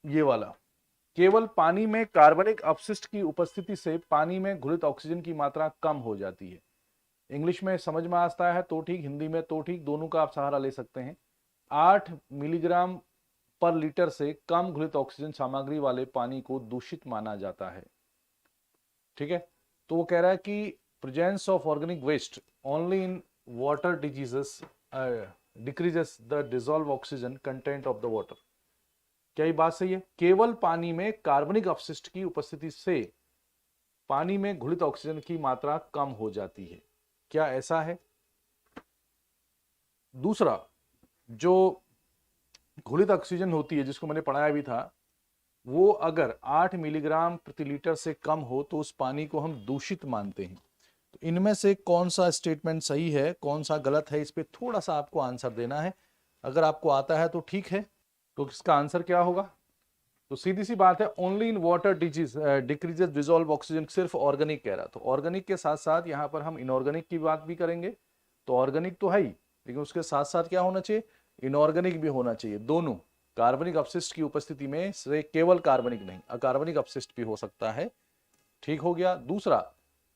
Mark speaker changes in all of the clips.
Speaker 1: ये वाला, केवल पानी में कार्बनिक अपशिष्ट की उपस्थिति से पानी में घुलित ऑक्सीजन की मात्रा कम हो जाती है। इंग्लिश में समझ में आता है तो ठीक, हिंदी में तो ठीक, दोनों का आप सहारा ले सकते हैं। 8 मिलीग्राम पर लीटर से कम घुलित ऑक्सीजन सामग्री वाले पानी को दूषित माना जाता है। ठीक है, तो वो कह रहा है कि presence of organic waste only in water diseases decreases the dissolve oxygen content of the water. क्या ये बात सही है? केवल पानी में कार्बनिक अपशिष्ट की उपस्थिति से पानी में घुलित ऑक्सीजन की मात्रा कम हो जाती है। क्या ऐसा है? दूसरा, जो घुलित ऑक्सीजन होती है जिसको मैंने पढ़ाया भी था, वो अगर 8 मिलीग्राम प्रति लीटर से कम हो तो उस पानी को हम दूषित मानते हैं। तो इनमें से कौन सा स्टेटमेंट सही है, कौन सा गलत है, इस पे थोड़ा सा आपको आंसर देना है। अगर आपको आता है तो ठीक है, तो इसका आंसर क्या होगा? तो सीधी सी बात है, only in water decreases dissolve oxygen, सिर्फ ऑर्गेनिक कह रहा। तो ऑर्गेनिक के साथ साथ यहां पर हम इनऑर्गेनिक की बात भी करेंगे। तो ऑर्गेनिक तो है ही, लेकिन उसके साथ साथ क्या होना चाहिए? इनऑर्गेनिक भी होना चाहिए। दोनों कार्बनिक अपशिष्ट की उपस्थिति में से केवल कार्बनिक नहीं, अकार्बनिक अपशिष्ट भी हो सकता है। ठीक हो गया। दूसरा,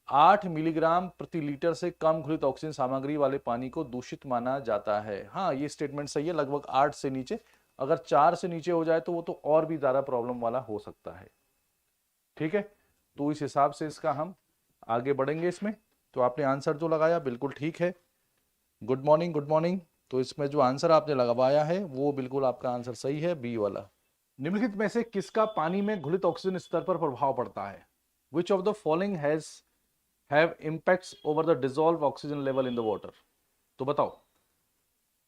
Speaker 1: 8 मिलीग्राम प्रति लीटर से कम घुलित ऑक्सीजन सामग्री वाले पानी को दूषित माना जाता है। हाँ, ये स्टेटमेंट सही है, लगभग 8 से नीचे। अगर 4 से नीचे हो जाए तो वो तो और भी ज्यादा प्रॉब्लम वाला हो सकता है। ठीक है, तो इस हिसाब से इसका हम आगे बढ़ेंगे इसमें। तो आपने आंसर जो लगाया बिल्कुल ठीक है। Good morning, good morning. तो इसमें जो आंसर आपने लगवाया है वो बिल्कुल आपका आंसर सही है, बी वाला। निम्नलिखित में से किसका पानी में घुलित ऑक्सीजन स्तर पर प्रभाव पड़ता है? Which of the following has have impacts over the dissolve oxygen level in the water? तो बताओ,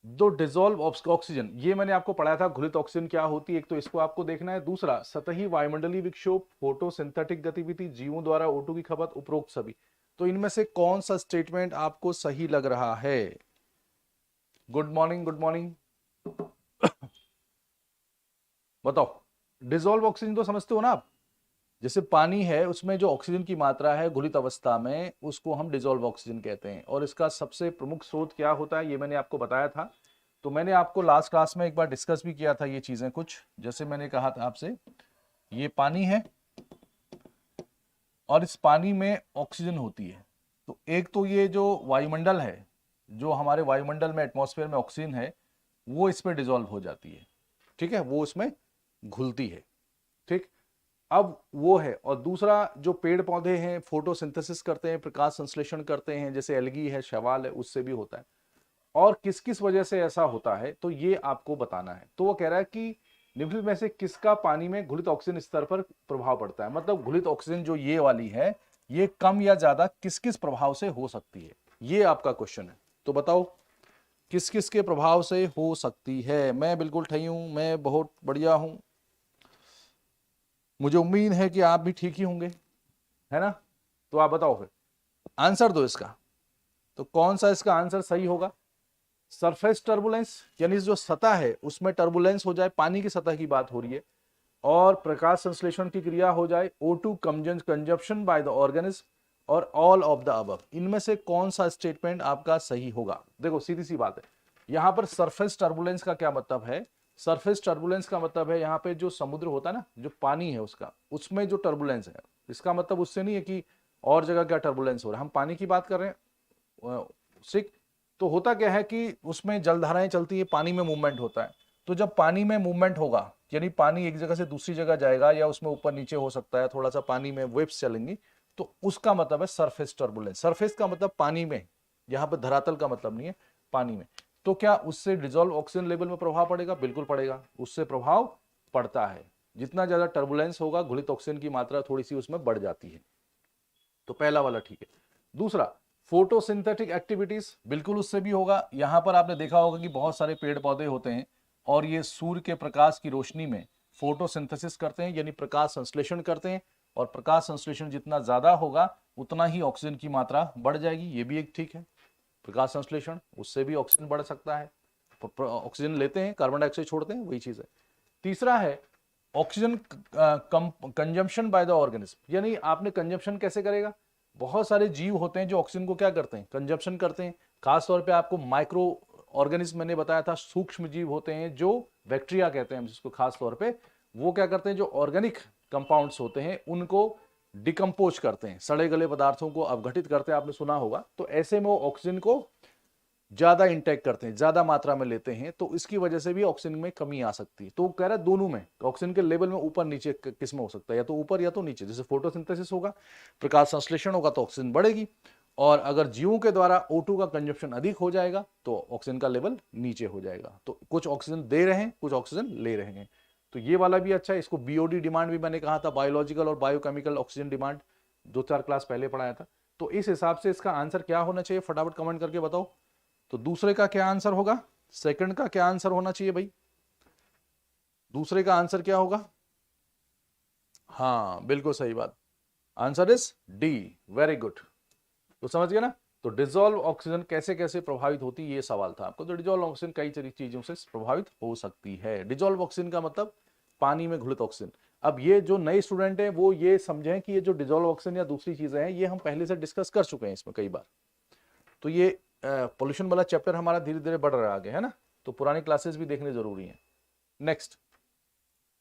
Speaker 1: दो डिजॉल्व ऑक्सीजन, ये मैंने आपको पढ़ाया था घुलित ऑक्सीजन क्या होती है, एक तो इसको आपको देखना है। दूसरा, सतही वायुमंडलीय विक्षोभ, फोटोसिंथेटिक गतिविधि, जीवों द्वारा O2 की खपत, उपरोक्त सभी। तो इनमें से कौन सा स्टेटमेंट आपको सही लग रहा है? Good morning, good morning. बताओ, डिजॉल्व ऑक्सीजन तो समझते हो ना आप? जैसे पानी है उसमें जो ऑक्सीजन की मात्रा है घुलित अवस्था में, उसको हम डिजॉल्व ऑक्सीजन कहते हैं। और इसका सबसे प्रमुख स्रोत क्या होता है ये मैंने आपको बताया था। तो मैंने आपको लास्ट क्लास में एक बार डिस्कस भी किया था ये चीजें कुछ। जैसे मैंने कहा था आपसे, ये पानी है और इस पानी में ऑक्सीजन होती है। तो एक तो ये जो वायुमंडल है, जो हमारे वायुमंडल में एटमॉस्फेयर में ऑक्सीजन है, वो इसमें डिजॉल्व हो जाती है। ठीक है, वो उसमें घुलती है। ठीक, अब वो है। और दूसरा, जो पेड़ पौधे हैं फोटोसिंथेसिस करते हैं, प्रकाश संश्लेषण करते हैं, जैसे एल्गी है, शैवाल है, उससे भी होता है। और किस किस वजह से ऐसा होता है तो ये आपको बताना है। तो वो कह रहा है कि निम्नलिखित में से किसका पानी में घुलित ऑक्सीजन स्तर पर प्रभाव पड़ता है, मतलब घुलित ऑक्सीजन जो ये वाली है, ये कम या ज्यादा किस किस प्रभाव से हो सकती है, ये आपका क्वेश्चन है। तो बताओ, किस किस के प्रभाव से हो सकती है? मैं बिल्कुल ठीक हूं, मैं बहुत बढ़िया हूं, मुझे उम्मीद है कि आप भी ठीक ही होंगे, है ना? तो आप बताओ फिर, आंसर दो इसका। तो कौन सा इसका आंसर सही होगा? सरफेस टर्बुलेंस, यानी जो सतह है उसमें टर्बुलेंस हो जाए, पानी की सतह की बात हो रही है, और प्रकाश संश्लेषण की क्रिया हो जाए, O2 consumption by the organism, और ऑल ऑफ द अबव। इनमें से कौन सा स्टेटमेंट आपका सही होगा? देखो सीधी सी बात है, यहां पर सरफेस टर्बुलेंस का क्या मतलब है? सरफेस टर्बुलेंस का मतलब है यहाँ पे जो समुद्र होता है ना, जो पानी है उसका, उसमें जो टर्बुलेंस है, इसका मतलब उससे नहीं है कि और जगह क्या टर्बुलेंस हो रहा है, हम पानी की बात कर रहे हैं। ठीक, तो होता क्या है कि उसमें जलधाराएं चलती है, पानी में मूवमेंट होता है। तो जब पानी में मूवमेंट होगा, यानी पानी एक जगह से दूसरी जगह जाएगा, या उसमें ऊपर नीचे हो सकता है, थोड़ा सा पानी में वेव्स चलेंगी, तो उसका मतलब है सरफेस टर्बुलेंस। सरफेस का मतलब पानी में, यहां पर धरातल का मतलब नहीं है, पानी में। तो क्या उससे डिजॉल्व ऑक्सीजन लेवल में प्रभाव पड़ेगा? बिल्कुल पड़ेगा, उससे प्रभाव पड़ता है। जितना ज्यादा टर्बुलेंस होगा, घुलित ऑक्सीजन की मात्रा थोड़ी सी उसमें बढ़ जाती है। तो पहला वाला ठीक है। दूसरा, फोटोसिंथेटिक एक्टिविटीज, बिल्कुल उससे भी होगा। यहां पर आपने देखा होगा कि बहुत सारे पेड़ पौधे होते हैं और ये सूर्य के प्रकाश की रोशनी में फोटोसिंथेसिस करते हैं, यानी प्रकाश संश्लेषण करते हैं। और प्रकाश संश्लेषण जितना ज्यादा होगा उतना ही ऑक्सीजन की मात्रा बढ़ जाएगी, ये भी एक ठीक है। प्रकाश संश्लेषण, उससे भी ऑक्सीजन बढ़ सकता है। ऑक्सीजन लेते हैं, कार्बन डाइऑक्साइड छोड़ते हैं, वही चीज है। तीसरा है oxygen consumption by the organism, यानी आपने कंजम्पशन कैसे करेगा? बहुत सारे जीव होते हैं जो ऑक्सीजन को क्या करते हैं? कंजम्पशन करते हैं। खासतौर पे आपको माइक्रो ऑर्गेनिज्म मैंने बताया था, सूक्ष्म जीव होते हैं जो बैक्टीरिया कहते हैं हम जिसको खास तौर पे, वो क्या करते हैं, जो ऑर्गेनिक कंपाउंड्स होते हैं उनको डिकम्पोज करते हैं, सड़े गले पदार्थों को अवघटित करते हैं, आपने सुना होगा। तो ऐसे में वो ऑक्सीजन को ज्यादा इंटेक करते हैं, ज्यादा मात्रा में लेते हैं, तो इसकी वजह से भी ऑक्सीजन में कमी आ सकती है। तो वो कह रहा है दोनों में ऑक्सीजन के लेवल में ऊपर नीचे किस में हो सकता है, या तो ऊपर या तो नीचे। जैसे फोटोसिंथेसिस होगा, प्रकाश संश्लेषण होगा तो ऑक्सीजन बढ़ेगी, और अगर जीवों के द्वारा O2 का कंजप्शन अधिक हो जाएगा तो ऑक्सीजन का लेवल नीचे हो जाएगा। तो कुछ ऑक्सीजन दे रहे हैं, कुछ ऑक्सीजन ले रहे हैं। तो ये वाला भी अच्छा है, इसको BOD डिमांड भी मैंने कहा था, बायोलॉजिकल और बायोकेमिकल ऑक्सीजन डिमांड, 2-4 क्लास पहले पढ़ाया था। तो इस हिसाब से इसका आंसर क्या होना चाहिए, फटाफट कमेंट करके बताओ। तो दूसरे का क्या आंसर होगा, सेकंड का क्या आंसर होना चाहिए भाई, दूसरे का आंसर क्या होगा? हाँ बिल्कुल सही बात, answer is D, very good. तो समझ गए ना। तो डिसॉल्व ऑक्सीजन कैसे कैसे प्रभावित होती है, ये सवाल था आपको। तो डिसॉल्व ऑक्सीजन कई चीजों से प्रभावित हो सकती है। डिसॉल्व ऑक्सीजन का मतलब पानी में घुलित ऑक्सीजन। अब ये जो नए स्टूडेंट हैं वो ये समझें कि ये जो डिसॉल्व ऑक्सीजन या दूसरी चीजें हैं ये हम पहले से डिस्कस कर चुके हैं इसमें कई बार। तो ये पोल्यूशन वाला चैप्टर हमारा धीरे धीरे बढ़ रहा है आगे, है ना। तो पुरानी क्लासेस भी देखने जरूरी है। Next,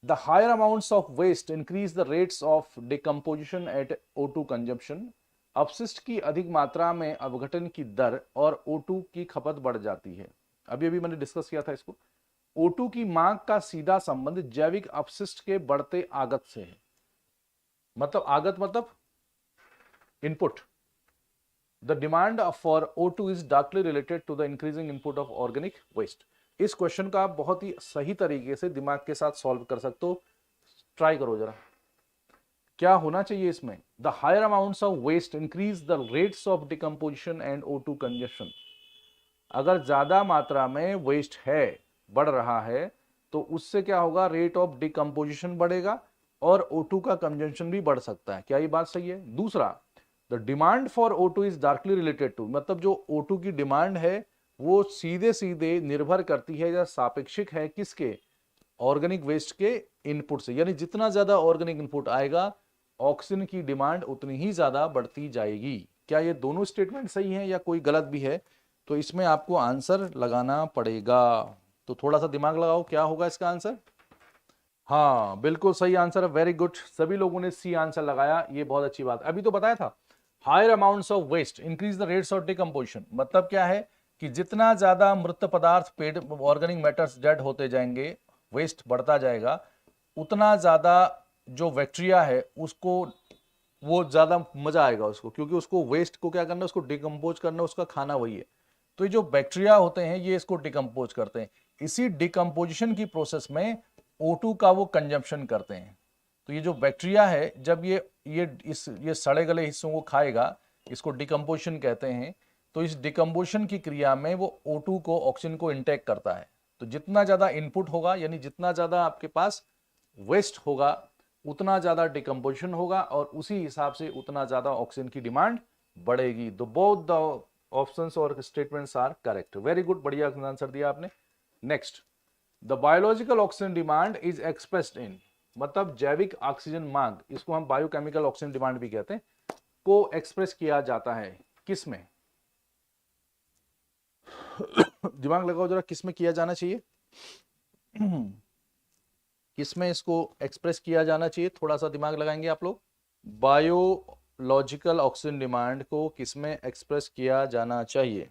Speaker 1: the higher amounts of waste increase the rates of decomposition at O2 consumption. अपशिष्ट की अधिक मात्रा में अवघटन की दर और O2 की खपत बढ़ जाती है। अभी अभी मैंने डिस्कस किया था इसको। O2 की मांग का सीधा संबंध जैविक अपशिष्ट के बढ़ते आगत से है। मतलब आगत मतलब input. The demand for O2 is directly related to the increasing input of organic waste. इस क्वेश्चन का आप बहुत ही सही तरीके से दिमाग के साथ सॉल्व कर सकते हो। ट्राई करो जरा, क्या होना चाहिए इसमें। The higher amounts of waste increase the rates of decomposition and O2 consumption. अगर ज्यादा मात्रा में वेस्ट है, बढ़ रहा है, तो उससे क्या होगा, रेट ऑफ डिकम्पोजिशन बढ़ेगा और O2 का कंजप्शन भी बढ़ सकता है। क्या ये बात सही है? दूसरा, the demand for O2 is directly related to, मतलब जो O2 की डिमांड है वो सीधे सीधे निर्भर करती है या सापेक्षिक है किसके, ऑर्गेनिक वेस्ट के इनपुट से। यानी जितना ज्यादा ऑर्गेनिक इनपुट आएगा ऑक्सीजन की डिमांड उतनी ही ज्यादा बढ़ती जाएगी। क्या ये दोनों स्टेटमेंट सही हैं या कोई गलत भी है? तो इसमें आपको आंसर लगाना पड़ेगा। तो थोड़ा सा दिमाग लगाओ, क्या होगा इसका आंसर? हाँ बिल्कुल सही आंसर है, वेरी गुड। सभी लोगों ने सी आंसर लगाया, ये बहुत अच्छी बात। अभी तो बताया था, higher amounts of waste increase the rates of decomposition. मतलब क्या है कि जितना ज्यादा मृत पदार्थ, पेड़, ऑर्गेनिक मैटर्स डेड होते जाएंगे, वेस्ट बढ़ता जाएगा, उतना ज्यादा जो बैक्टीरिया है उसको वो ज्यादा मजा आएगा उसको, क्योंकि उसको वेस्ट को क्या करना है, उसको डिकम्पोज करना, उसका खाना वही है। तो ये जो बैक्टीरिया होते हैं ये इसको डिकम्पोज करते हैं। इसी डिकम्पोजिशन की प्रोसेस में O2 का वो कंजम्पशन करते हैं। तो ये जो बैक्टीरिया है जब ये सड़े गले हिस्सों को खाएगा, इसको डिकम्पोजिशन कहते हैं। तो इस डिकम्पोजिशन की क्रिया में वो O2 को, ऑक्सीजन को इंटेक करता है। तो जितना ज्यादा इनपुट होगा, यानी जितना ज्यादा आपके पास वेस्ट होगा, उतना ज्यादा डिकम्पोजिशन होगा और उसी हिसाब से उतना ज्यादा ऑक्सीजन की डिमांड बढ़ेगी। तो बोथ द ऑप्शंस और statements are correct. Very good, बढ़िया आंसर दिया आपने। Next, the biological oxygen demand is expressed in, मतलब जैविक ऑक्सीजन मांग, इसको हम बायोकेमिकल ऑक्सीजन डिमांड भी कहते हैं, को एक्सप्रेस किया जाता है किस में? दिमाग लगाओ जरा, किस में किया जाना चाहिए? किसमें इसको एक्सप्रेस किया जाना चाहिए? थोड़ा सा दिमाग लगाएंगे आप लोग। बायोलॉजिकल ऑक्सीजन डिमांड को किसमें एक्सप्रेस किया जाना चाहिए?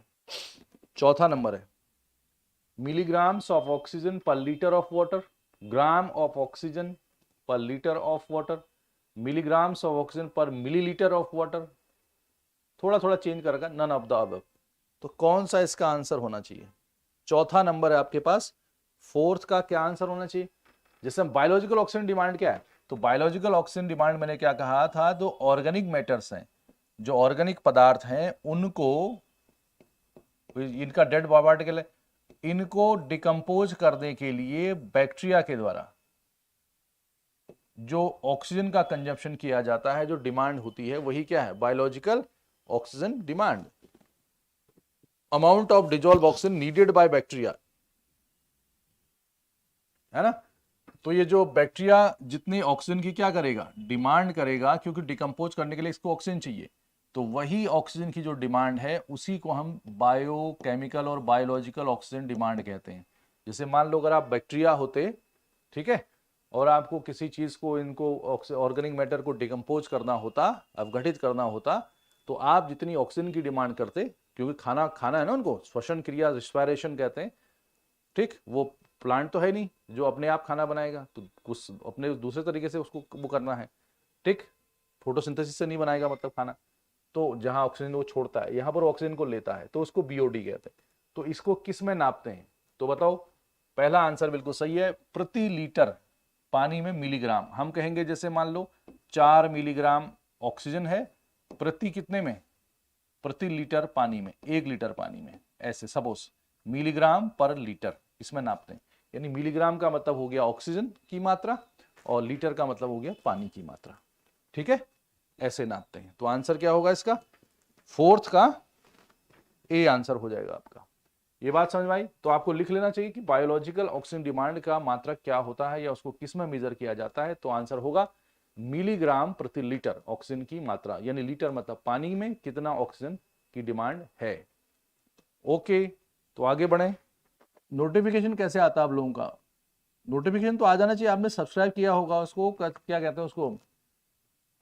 Speaker 1: चौथा नंबर है milligrams of oxygen per litre of water, gram of oxygen per litre of water, milligrams of oxygen per millilitre of water. थोड़ा थोड़ा चेंज करेगा, नन ऑफ द अबव। तो कौन सा इसका आंसर होना चाहिए? चौथा नंबर है आपके पास। फोर्थ का क्या आंसर होना चाहिए? जैसे बायोलॉजिकल ऑक्सीजन डिमांड क्या है, तो बायोलॉजिकल ऑक्सीजन डिमांड मैंने क्या कहा था, जो ऑर्गेनिक मैटर्स हैं, जो ऑर्गेनिक पदार्थ हैं, उनको, इनका डेड पार्टिकल है, इनको डिकम्पोज करने के लिए बैक्टीरिया के द्वारा जो ऑक्सीजन का कंजप्शन किया जाता है, जो डिमांड होती है, वही क्या है, biological oxygen demand. Amount of dissolve oxygen needed by bacteria, है ना। तो ये जो बैक्टीरिया जितनी ऑक्सीजन की क्या करेगा, डिमांड करेगा, क्योंकि डिकम्पोज करने के लिए इसको ऑक्सीजन चाहिए। तो वही ऑक्सीजन की जो डिमांड है उसी को हम बायोकेमिकल और बायोलॉजिकल ऑक्सीजन डिमांड कहते हैं। जैसे मान लो अगर आप बैक्टीरिया होते, ठीक है, और आपको किसी चीज को, इनको ऑर्गेनिक मैटर को डिकम्पोज करना होता, अवगठित करना होता, तो आप जितनी ऑक्सीजन की डिमांड करते, क्योंकि खाना खाना है ना उनको, श्वसन क्रिया रिस्पायरेशन कहते हैं, ठीक, वो प्लांट तो है नहीं जो अपने आप खाना बनाएगा, तो कुछ अपने दूसरे तरीके से उसको वो करना है, ठीक, फोटोसिंथेसिस से नहीं बनाएगा मतलब खाना, तो जहां ऑक्सीजन वो छोड़ता है, यहां पर ऑक्सीजन को लेता है, तो उसको बीओडी कहते हैं। तो इसको किस में नापते हैं, तो बताओ। पहला आंसर बिल्कुल सही है, प्रति लीटर पानी में मिलीग्राम। हम कहेंगे जैसे मान लो 4 मिलीग्राम ऑक्सीजन है प्रति कितने में, प्रति लीटर पानी में, 1 लीटर पानी में, ऐसे सपोज मिलीग्राम पर लीटर इसमें नापते हैं। यानी मिलीग्राम का मतलब हो गया ऑक्सीजन की मात्रा और लीटर का मतलब हो गया पानी की मात्रा, ठीक है, ऐसे नापते हैं। तो आंसर क्या होगा इसका, फोर्थ का ए आंसर हो जाएगा आपका। ये बात समझ में आई। तो आपको लिख लेना चाहिए कि बायोलॉजिकल ऑक्सीजन डिमांड का मात्रक क्या होता है या उसको किस में मेजर किया जाता है, तो आंसर होगा मिलीग्राम प्रति लीटर ऑक्सीजन की मात्रा, यानी लीटर मतलब पानी में कितना ऑक्सीजन की डिमांड है। ओके, तो आगे बढ़े। नोटिफिकेशन कैसे आता है आप लोगों का, नोटिफिकेशन तो आ जाना चाहिए, आपने सब्सक्राइब किया होगा उसको, क्या कहते हैं उसको,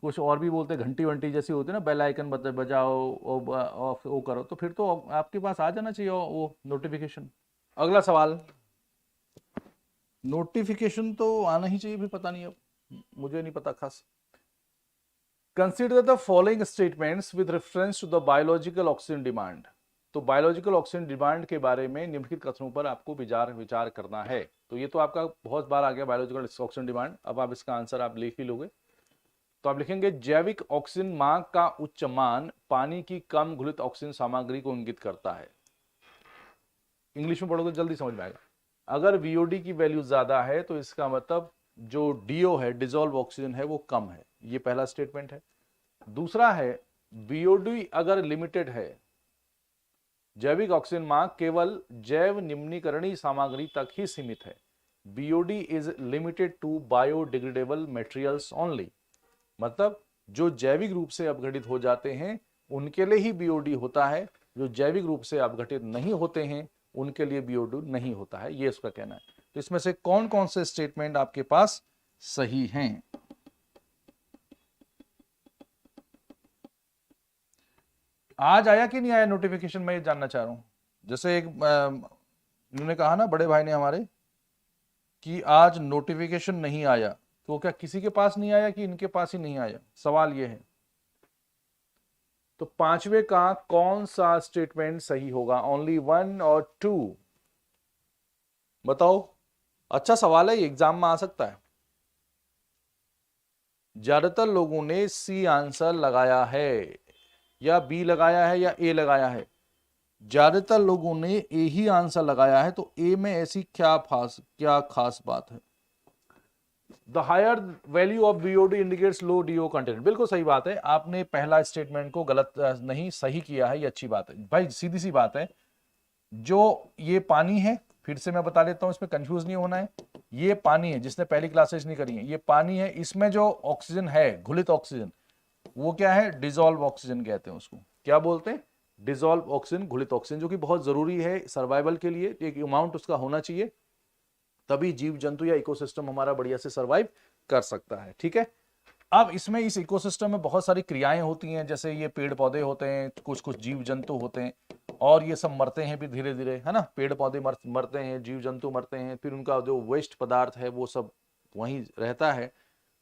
Speaker 1: कुछ और भी बोलते हैं, घंटी वंटी जैसी होती है ना, बेल आइकन बजाओ और वो करो, तो फिर तो आपके पास आ जाना चाहिए वो नोटिफिकेशन। अगला सवाल, नोटिफिकेशन तो आना ही चाहिए भी, पता नहीं अब मुझे नहीं पता खास। Consider the following statements with reference to the biological oxygen demand. तो बायोलॉजिकल ऑक्सीजन डिमांड के बारे में निम्नलिखित कथनों पर आपको विचार करना है। तो ये तो आपका बहुत बार आ गया बायोलॉजिकल ऑक्सीजन डिमांड, अब आप इसका आंसर आप लिख ही लोगे। तो आप लिखेंगे जैविक ऑक्सीजन मांग का उच्च मान पानी की कम घुलित ऑक्सीजन सामग्री को इंगित करता है। इंग्लिश में पढ़ोगे जल्दी समझ में आएगा। अगर वीओडी की वैल्यू ज्यादा है तो इसका मतलब जो डीओ है, डिजोल्व ऑक्सीजन है, वो कम है, ये पहला स्टेटमेंट है। दूसरा है बीओडी अगर लिमिटेड है, जैविक ऑक्सीजन मांग केवल जैव निम्नीकरणीय सामग्री तक ही सीमित है, BOD is limited to biodegradable materials only, मतलब जो जैविक रूप से अपघटित हो जाते हैं उनके लिए ही बीओडी होता है, जो जैविक रूप से अपघटित नहीं होते हैं उनके लिए बीओडी नहीं होता है, ये उसका कहना है। तो इसमें से कौन कौन से स्टेटमेंट आपके पास सही हैं, आज आया कि नहीं आया नोटिफिकेशन, मैं ये जानना चाह रहा हूं। जैसे एक इन्होंने कहा ना बड़े भाई ने हमारे कि आज नोटिफिकेशन नहीं आया, तो क्या किसी के पास नहीं आया कि इनके पास ही नहीं आया, सवाल ये है। तो पांचवे का कौन सा स्टेटमेंट सही होगा, ओनली 1 और 2, बताओ। अच्छा सवाल है, एग्जाम में आ सकता है। ज्यादातर लोगों ने सी आंसर लगाया है या बी लगाया है या ए लगाया है, ज्यादातर लोगों ने ए ही आंसर लगाया है। तो ए में ऐसी क्या खास बात है। The higher value of BOD indicates low DO content, बिल्कुल सही बात है, आपने पहला स्टेटमेंट को गलत नहीं सही किया है, ये अच्छी बात है भाई, सीधी सी बात है। जो ये पानी है, फिर से मैं बता देता हूं, इसमें कंफ्यूज नहीं होना है, ये पानी है, जिसने पहली क्लासेस नहीं करी है, ये पानी है, इसमें जो ऑक्सीजन है घुलित ऑक्सीजन, वो क्या है, डिजोल्व ऑक्सीजन कहते हैं उसको, क्या बोलते हैं, डिजोल्व ऑक्सीजन, घुलित ऑक्सीजन, जो कि बहुत जरूरी है सर्वाइवल के लिए, एक अमाउंट उसका होना चाहिए, तभी जीव जंतु या इकोसिस्टम हमारा बढ़िया से सर्वाइव कर सकता है, ठीक है। अब इसमें इस इकोसिस्टम में बहुत सारी क्रियाएं होती हैं, जैसे ये पेड़ पौधे होते हैं, कुछ कुछ जीव जंतु होते हैं, और ये सब मरते हैं भी धीरे धीरे, है ना, पेड़ पौधे मरते हैं, जीव जंतु मरते हैं, फिर उनका जो वेस्ट पदार्थ है वो सब वहीं रहता है।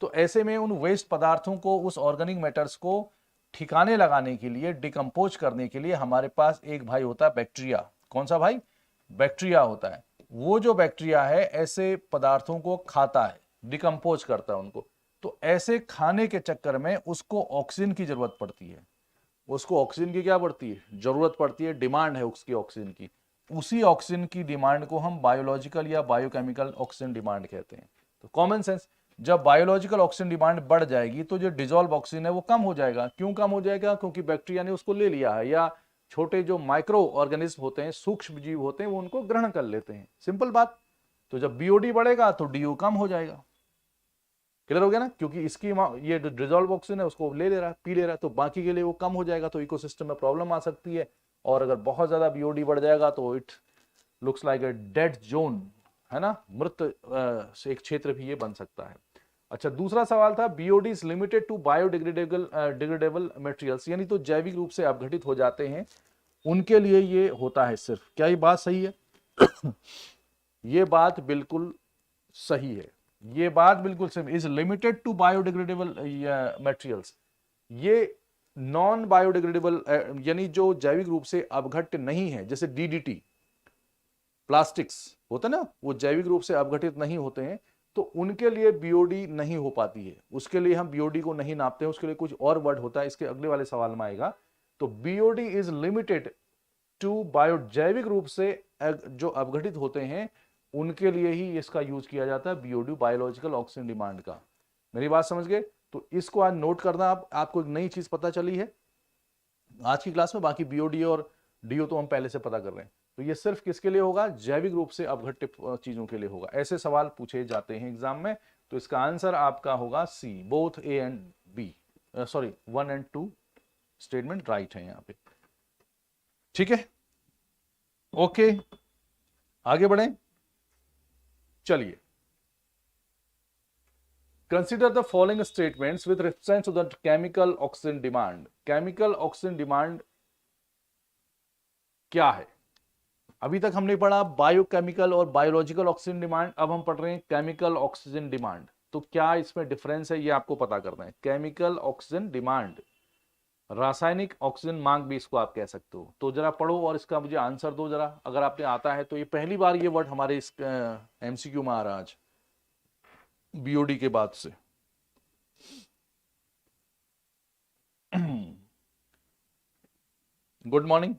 Speaker 1: तो ऐसे में उन वेस्ट पदार्थों को, उस ऑर्गेनिक मैटर्स को ठिकाने लगाने के लिए, डिकम्पोज करने के लिए हमारे पास एक भाई होता है बैक्टीरिया। कौन सा भाई, बैक्टीरिया होता है। वो जो बैक्टीरिया है ऐसे पदार्थों को खाता है, डिकम्पोज करता है उनको। तो ऐसे खाने के चक्कर में उसको ऑक्सीजन की जरूरत पड़ती है, उसको ऑक्सीजन की क्या पड़ती है, जरूरत पड़ती है, डिमांड है उसकी ऑक्सीजन की। उसी ऑक्सीजन की डिमांड को हम बायोलॉजिकल या बायोकेमिकल ऑक्सीजन डिमांड कहते हैं। तो कॉमन सेंस, जब बायोलॉजिकल ऑक्सीजन डिमांड बढ़ जाएगी तो जो डिजोल्व ऑक्सीजन है वो कम हो जाएगा। क्यों कम हो जाएगा, क्योंकि बैक्टीरिया ने उसको ले लिया है, या छोटे जो माइक्रो ऑर्गेनिज्म होते हैं, सूक्ष्म जीव होते हैं, वो उनको ग्रहण कर लेते हैं, सिंपल बात। तो जब बीओडी बढ़ेगा तो डीओ कम हो जाएगा, क्लियर हो गया ना, क्योंकि इसकी ये डिजोल्व ऑक्सीजन है उसको ले रहा है, पी ले रहा है, तो बाकी के लिए वो कम हो जाएगा, तो इकोसिस्टम में प्रॉब्लम आ सकती है। और अगर बहुत ज्यादा बीओडी बढ़ जाएगा तो it looks like a dead zone, है ना, मृत एक क्षेत्र भी ये बन सकता है। अच्छा, दूसरा सवाल था BOD is limited to biodegradable degradable materials, यानी तो जैविक रूप से अपघटित हो जाते हैं उनके लिए ये होता है सिर्फ। क्या ये बात सही है? ये बात बिल्कुल सही है, ये बात बिल्कुल सही। Is limited to biodegradable materials, ये नॉन बायोडिग्रेडेबल यानी जो जैविक रूप से अपघट्य नहीं है, जैसे डीडीटी प्लास्टिक्स होता है ना, वो जैविक रूप से अपघटित नहीं होते हैं, तो उनके लिए बीओडी नहीं हो पाती है, उसके लिए हम बीओडी को नहीं नापते हैं, उसके लिए कुछ और वर्ड होता है, इसके अगले वाले सवाल में आएगा। तो BOD is limited to bio, जैविक रूप से जो अपघटित होते हैं उनके लिए ही इसका यूज किया जाता है बीओडी, बायोलॉजिकल ऑक्सीजन डिमांड का। मेरी बात समझ गए? तो इसको आज नोट करना, आपको एक नई चीज पता चली है आज की क्लास में। बाकी बीओडी और डीओ तो हम पहले से पता कर रहे हैं। तो ये सिर्फ किसके लिए होगा? जैविक रूप से अपघट्य चीजों के लिए होगा। ऐसे सवाल पूछे जाते हैं एग्जाम में। तो इसका आंसर आपका होगा C, both A and B, sorry 1 and 2 statement right है यहां पे। ठीक है, ओके, आगे बढ़े। चलिए, consider the following statements with reference to the chemical oxygen demand. Chemical oxygen demand क्या है? अभी तक हमने पढ़ा बायोकेमिकल और बायोलॉजिकल ऑक्सीजन डिमांड, अब हम पढ़ रहे हैं केमिकल ऑक्सीजन डिमांड। तो क्या इसमें डिफरेंस है ये आपको पता करना है। केमिकल ऑक्सीजन डिमांड, रासायनिक ऑक्सीजन मांग भी इसको आप कह सकते हो। तो जरा पढ़ो और इसका मुझे आंसर दो जरा, अगर आपने आता है तो। ये पहली बार ये वर्ड हमारे इस एमसीक्यू में आ रहा आज बीओडी के बाद से। गुड मॉर्निंग,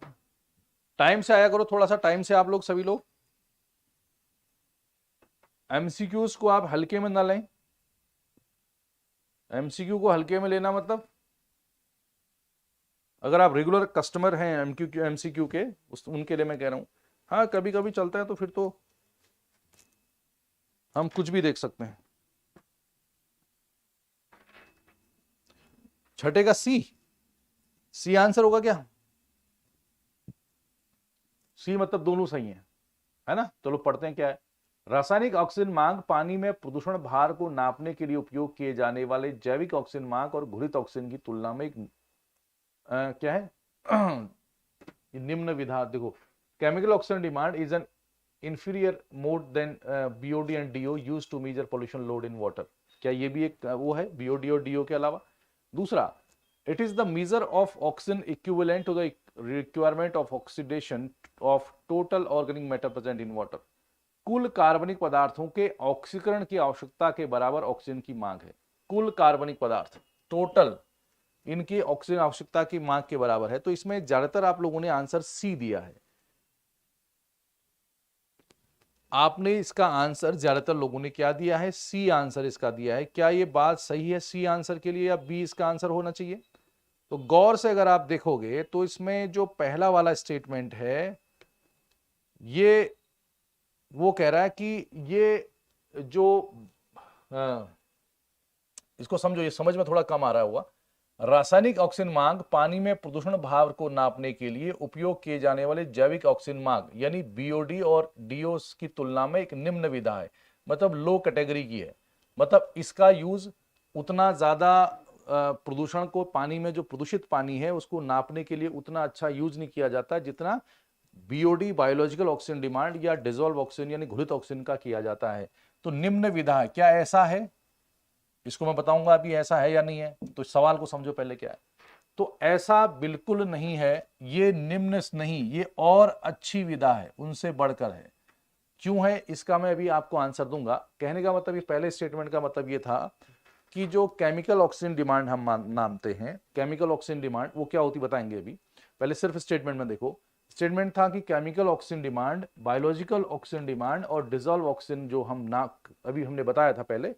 Speaker 1: टाइम से आया करो, थोड़ा सा टाइम से आप लोग सभी लोग। एमसीक्यूज को आप हल्के में ना लें, एमसीक्यू को हल्के में लेना मतलब अगर आप रेगुलर कस्टमर हैं एमसीक्यू के, उनके लिए मैं कह रहा हूं। हाँ, कभी कभी चलता है तो फिर तो हम कुछ भी देख सकते हैं। छठे का सी, सी आंसर होगा क्या? सी मतलब दोनों सही है ना? चलो पढ़ते हैं क्या है। रासायनिक ऑक्सीजन मांग पानी में प्रदूषण भार को नापने के लिए उपयोग किए जाने वाले जैविक ऑक्सीजन मांग और घुलित ऑक्सीजन की तुलना में एक क्या है निम्न विधा। देखो, chemical oxygen demand is an inferior mode than BOD and DO used to measure pollution load in water. क्या ये भी एक वो है बीओडी और डीओ के अलावा? दूसरा, it is the measure of oxygen equivalent to the requirement of oxidation of total organic matter present in water. कुल कार्बनिक पदार्थों के ऑक्सीकरण की आवश्यकता के बराबर ऑक्सीजन की मांग है। कुल कार्बनिक पदार्थ टोटल, इनकी ऑक्सीजन आवश्यकता की मांग के बराबर है। तो इसमें ज्यादातर आप लोगों ने आंसर सी दिया है। आपने इसका आंसर ज्यादातर लोगों ने क्या दिया है? सी आंसर इसका दिया है। क्या ये बात सही है सी आंसर के लिए, या बी इसका आंसर होना चाहिए? तो गौर से अगर आप देखोगे तो इसमें जो पहला वाला स्टेटमेंट है ये वो कह रहा है कि ये जो इसको समझो, ये समझ में थोड़ा कम आ रहा होगा। रासायनिक ऑक्सीजन मांग पानी में प्रदूषण भार को नापने के लिए उपयोग किए जाने वाले जैविक ऑक्सीजन मांग यानी बीओडी और डीओ की तुलना में एक निम्न विधा है, मतलब लो कैटेगरी की है। मतलब इसका यूज उतना ज्यादा प्रदूषण को, पानी में जो प्रदूषित पानी है उसको नापने के लिए उतना अच्छा यूज नहीं किया जाता जितना बीओडी बायोलॉजिकल ऑक्सीजन डिमांड या डिजोल्व ऑक्सीजन यानी घुलित ऑक्सीजन का किया जाता है। तो निम्न विधा है, क्या ऐसा है? इसको मैं बताऊंगा अभी ऐसा है या नहीं है। तो सवाल को समझो पहले क्या है। तो ऐसा बिल्कुल नहीं है, ये निम्न नहीं, ये और अच्छी विधा है, उनसे बढ़कर है। क्यों है इसका मैं अभी आपको आंसर दूंगा। कहने का मतलब, ये पहले स्टेटमेंट का मतलब ये था कि जो केमिकल ऑक्सीजन डिमांड हम नामते हैं, केमिकल ऑक्सीजन डिमांड वो क्या होती बताएंगे अभी। पहले सिर्फ स्टेटमेंट में देखो। स्टेटमेंट था कि chemical oxygen demand, biological oxygen demand और डिजोल्व ऑक्सीजन जो हम अभी हमने बताया था पहले,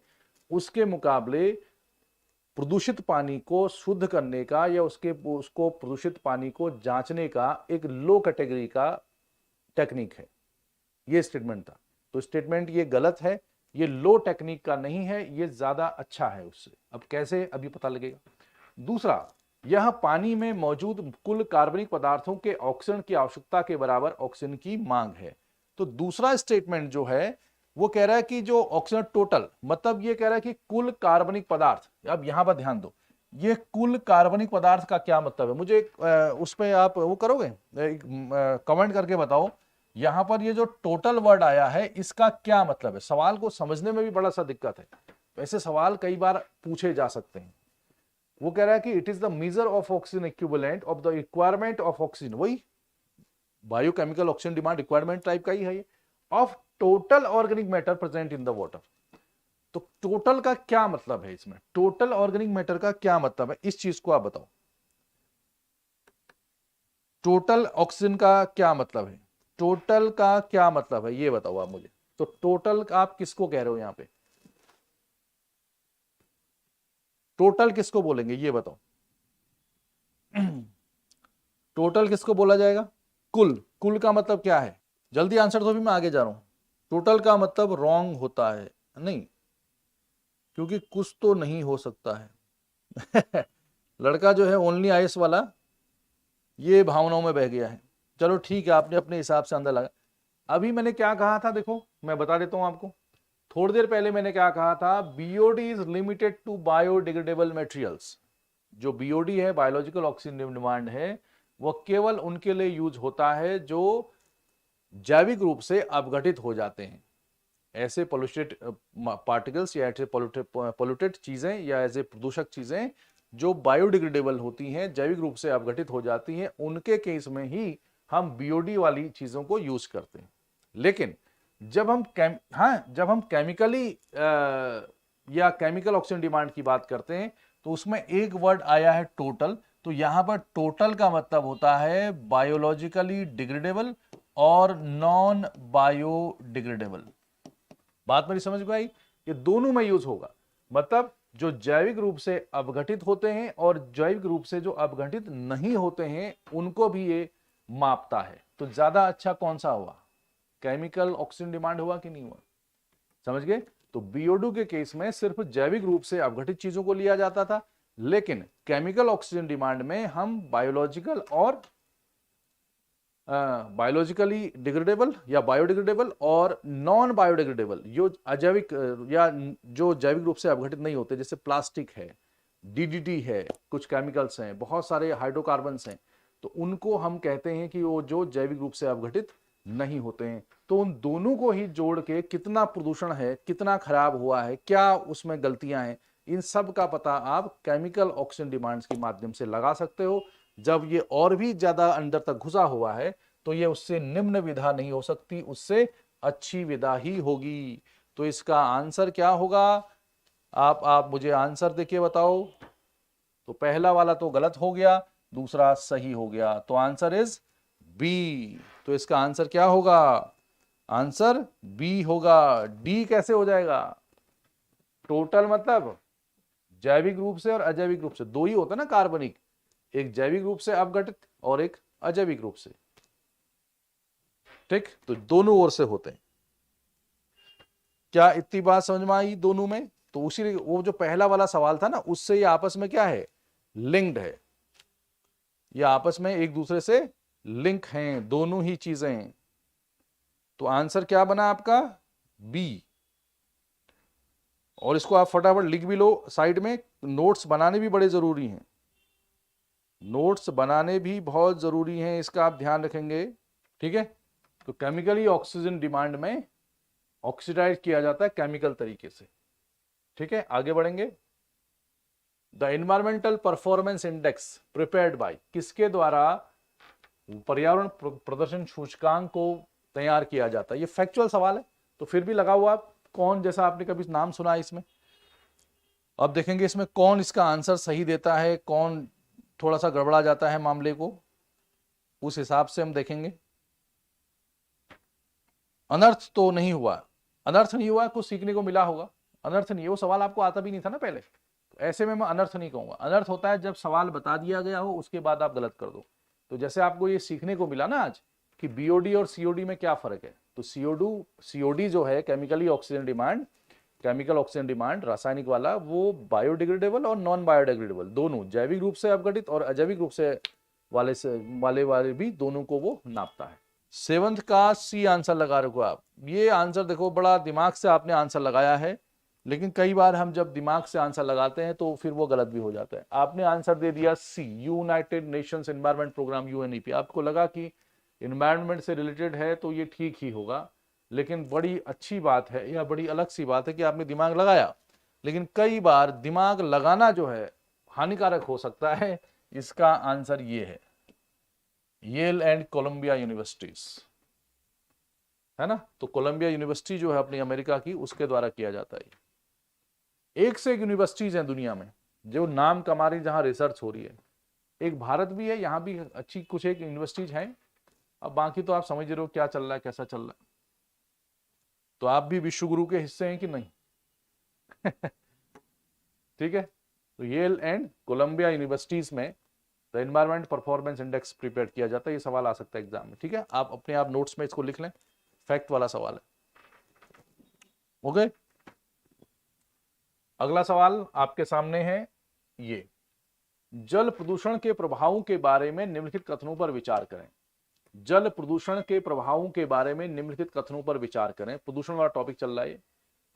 Speaker 1: उसके मुकाबले प्रदूषित पानी को शुद्ध करने का या उसको प्रदूषित पानी को जांचने का एक लो कैटेगरी का टेक्निक है। ये स्टेटमेंट था। तो स्टेटमेंट ये गलत है, ये लो टेक्निक का नहीं है, ये ज्यादा अच्छा है उससे। अब कैसे, अभी पता लगेगा। दूसरा, यह पानी में मौजूद कुल कार्बनिक पदार्थों के ऑक्सीजन की आवश्यकता के बराबर ऑक्सीजन की मांग है। तो दूसरा स्टेटमेंट जो है वो कह रहा है कि जो ऑक्सीजन टोटल, मतलब ये कह रहा है कि कुल कार्बनिक पदार्थ, अब यहां पर ध्यान दो, ये कुल कार्बनिक पदार्थ का क्या मतलब है, मुझे उस पर आप वो करोगे, कमेंट करके बताओ। यहां पर ये जो टोटल वर्ड आया है इसका क्या मतलब है, सवाल को समझने में भी बड़ा सा दिक्कत है, ऐसे सवाल कई बार पूछे जा सकते हैं। वो कह रहा है कि it is the measure of oxygen equivalent of the requirement of oxygen, वही biochemical oxygen demand requirement type का ही है ये, of total organic matter present in the water. तो टोटल का क्या मतलब है, इसमें टोटल ऑर्गेनिक मैटर का क्या मतलब है, इस चीज को आप बताओ। टोटल ऑक्सीजन का क्या मतलब है, टोटल का क्या मतलब है ये बताओ आप मुझे। तो टोटल आप किसको कह रहे हो, यहां पे टोटल किसको बोलेंगे ये बताओ। टोटल किसको बोला जाएगा, कुल, कुल का मतलब क्या है, जल्दी आंसर दो भी मैं आगे जा रहा हूं। टोटल का मतलब रॉन्ग होता है, नहीं, क्योंकि कुछ तो नहीं हो सकता है। लड़का जो है ओनली आइस वाला ये भावनाओं में बह गया है। चलो ठीक है, आपने अपने हिसाब से अंदर लगा। अभी मैंने क्या कहा था देखो, मैं बता देता हूं आपको, थोड़ी देर पहले मैंने क्या कहा था, BOD is limited to biodegradable materials. जो बीओडी है, बायोलॉजिकल ऑक्सीजन डिमांड है, वो केवल उनके लिए यूज होता है जो जैविक रूप से अपघटित हो जाते हैं। ऐसे पोल्यूटेड पार्टिकल्स या ऐसे पोल्यूटेड चीजें या ऐसे प्रदूषक चीजें जो बायोडिग्रेडेबल होती हैं, जैविक रूप से अपघटित हो जाती हैं, उनके केस में ही हम बीओडी वाली चीजों को यूज करते हैं। लेकिन जब हम जब हम केमिकली या केमिकल ऑक्सीजन डिमांड की बात करते हैं तो उसमें एक वर्ड आया है टोटल। तो यहां पर टोटल का मतलब होता है बायोलॉजिकली डिग्रेडेबल और नॉन बायोडिग्रेडेबल। बात मेरी समझ में आई, ये दोनों में यूज होगा, मतलब जो जैविक रूप से अपघटित होते हैं और जैविक रूप से जो अपघटित नहीं होते हैं उनको भी ये मापता है। तो ज्यादा अच्छा कौन सा हुआ, केमिकल ऑक्सीजन डिमांड हुआ कि नहीं हुआ, समझ गए। तो बीओडू के केस में सिर्फ जैविक रूप से अपघटित चीजों को लिया जाता था, लेकिन केमिकल ऑक्सीजन डिमांड में हम बायोलॉजिकल और बायोलॉजिकली डिग्रेडेबल या बायोडिग्रेडेबल और नॉन बायोडिग्रेडेबल, जो अजैविक या जो जैविक रूप से अपघटित नहीं होते, जैसे प्लास्टिक है, डीडीटी है, कुछ केमिकल्स हैं, बहुत सारे हाइड्रोकार्बन्स हैं, तो उनको हम कहते हैं कि वो जो जैविक रूप से अपघटित नहीं होते हैं। तो उन दोनों को ही जोड़ के कितना प्रदूषण है, कितना खराब हुआ है, क्या उसमें गलतियां हैं, इन सब का पता आप केमिकल ऑक्सीजन डिमांड्स के माध्यम से लगा सकते हो। जब ये और भी ज्यादा अंदर तक घुसा हुआ है तो ये उससे निम्न विधा नहीं हो सकती, उससे अच्छी विधा ही होगी। तो इसका आंसर क्या होगा, आप मुझे आंसर देके बताओ। तो पहला वाला तो गलत हो गया, दूसरा सही हो गया, तो आंसर इज बी। तो इसका आंसर क्या होगा, आंसर बी होगा। डी कैसे हो जाएगा, टोटल मतलब जैविक रूप से और अजैविक रूप से दो ही होता है ना कार्बनिक, एक जैविक रूप से अपघटित और एक अजैविक रूप से, ठीक, तो दोनों ओर से होते हैं। क्या इतनी बात समझ में आई दोनों में। तो उसी वो जो पहला वाला सवाल था ना, उससे ये आपस में क्या है, लिंक्ड है, ये आपस में एक दूसरे से लिंक हैं दोनों ही चीजें। तो आंसर क्या बना आपका, बी। और इसको आप फटाफट लिख भी लो साइड में, नोट्स बनाने भी बड़े जरूरी हैं, नोट्स बनाने भी बहुत जरूरी हैं, इसका आप ध्यान रखेंगे, ठीक है। तो केमिकली ऑक्सीजन डिमांड में ऑक्सीडाइज किया जाता है केमिकल तरीके से, ठीक है। आगे बढ़ेंगे। The environmental performance index prepared by, किसके द्वारा पर्यावरण प्रदर्शन सूचकांक को तैयार किया जाता है। ये फैक्चुअल सवाल है तो फिर भी लगा हुआ, कौन जैसा आपने कभी नाम सुना है इसमें। अब देखेंगे इसमें कौन इसका आंसर सही देता है, कौन थोड़ा सा गड़बड़ा जाता है मामले को, उस हिसाब से हम देखेंगे। अनर्थ तो नहीं हुआ, अनर्थ नहीं हुआ, कुछ सीखने को मिला होगा। अनर्थ नहीं, वो सवाल आपको आता भी नहीं था ना पहले, तो ऐसे में मैं अनर्थ नहीं कहूंगा। अनर्थ होता है जब सवाल बता दिया गया हो उसके बाद आप गलत कर दो। तो जैसे आपको ये सीखने को मिला ना आज कि बीओडी और सीओडी में क्या फर्क है, तो सीओडी जो है chemically oxygen demand, chemical oxygen demand रासायनिक वाला, वो बायोडिग्रेडेबल और नॉन बायोडिग्रेडेबल दोनों, जैविक रूप से अपघटित और अजैविक रूप से वाले भी दोनों को वो नापता है। सेवंथ का सी आंसर लगा रहे हो आप। ये आंसर देखो, बड़ा दिमाग से आपने आंसर लगाया है, लेकिन कई बार हम जब दिमाग से आंसर लगाते हैं तो फिर वो गलत भी हो जाता है। आपने आंसर दे दिया C, United Nations Environment Programme, UNEP. आपको लगा कि एनवायरनमेंट से रिलेटेड है तो ये ठीक ही होगा, लेकिन बड़ी अच्छी बात है या बड़ी अलग सी बात है कि आपने दिमाग लगाया। लेकिन कई बार दिमाग लगाना जो है हानिकारक हो सकता है। इसका आंसर ये है, येल एंड कोलंबिया यूनिवर्सिटीज, है ना। तो कोलंबिया यूनिवर्सिटी जो है अपनी अमेरिका की, उसके द्वारा किया जाता है। एक से एक यूनिवर्सिटीज हैं दुनिया में जो नाम कमा रही, जहां रिसर्च हो रही है। एक भारत भी है, यहां भी अच्छी कुछ एक यूनिवर्सिटीज हैं। अब बाकी तो आप समझ रहे हो क्या चल रहा है, कैसा चल रहा है। तो आप भी विश्व गुरु के हिस्से हैं कि नहीं? ठीक है। तो येल एंड कोलंबिया यूनिवर्सिटीज में the environment performance index prepare किया जाता है। ये सवाल आ सकता है एग्जाम में, ठीक है। आप अपने आप नोट्स में इसको लिख लें, फैक्ट वाला सवाल है। ओके, अगला सवाल आपके सामने है ये, जल प्रदूषण के प्रभावों के बारे में निम्नलिखित कथनों पर विचार करें। जल प्रदूषण के प्रभावों के बारे में निम्नलिखित कथनों पर विचार करें। प्रदूषण वाला टॉपिक चल रहा है।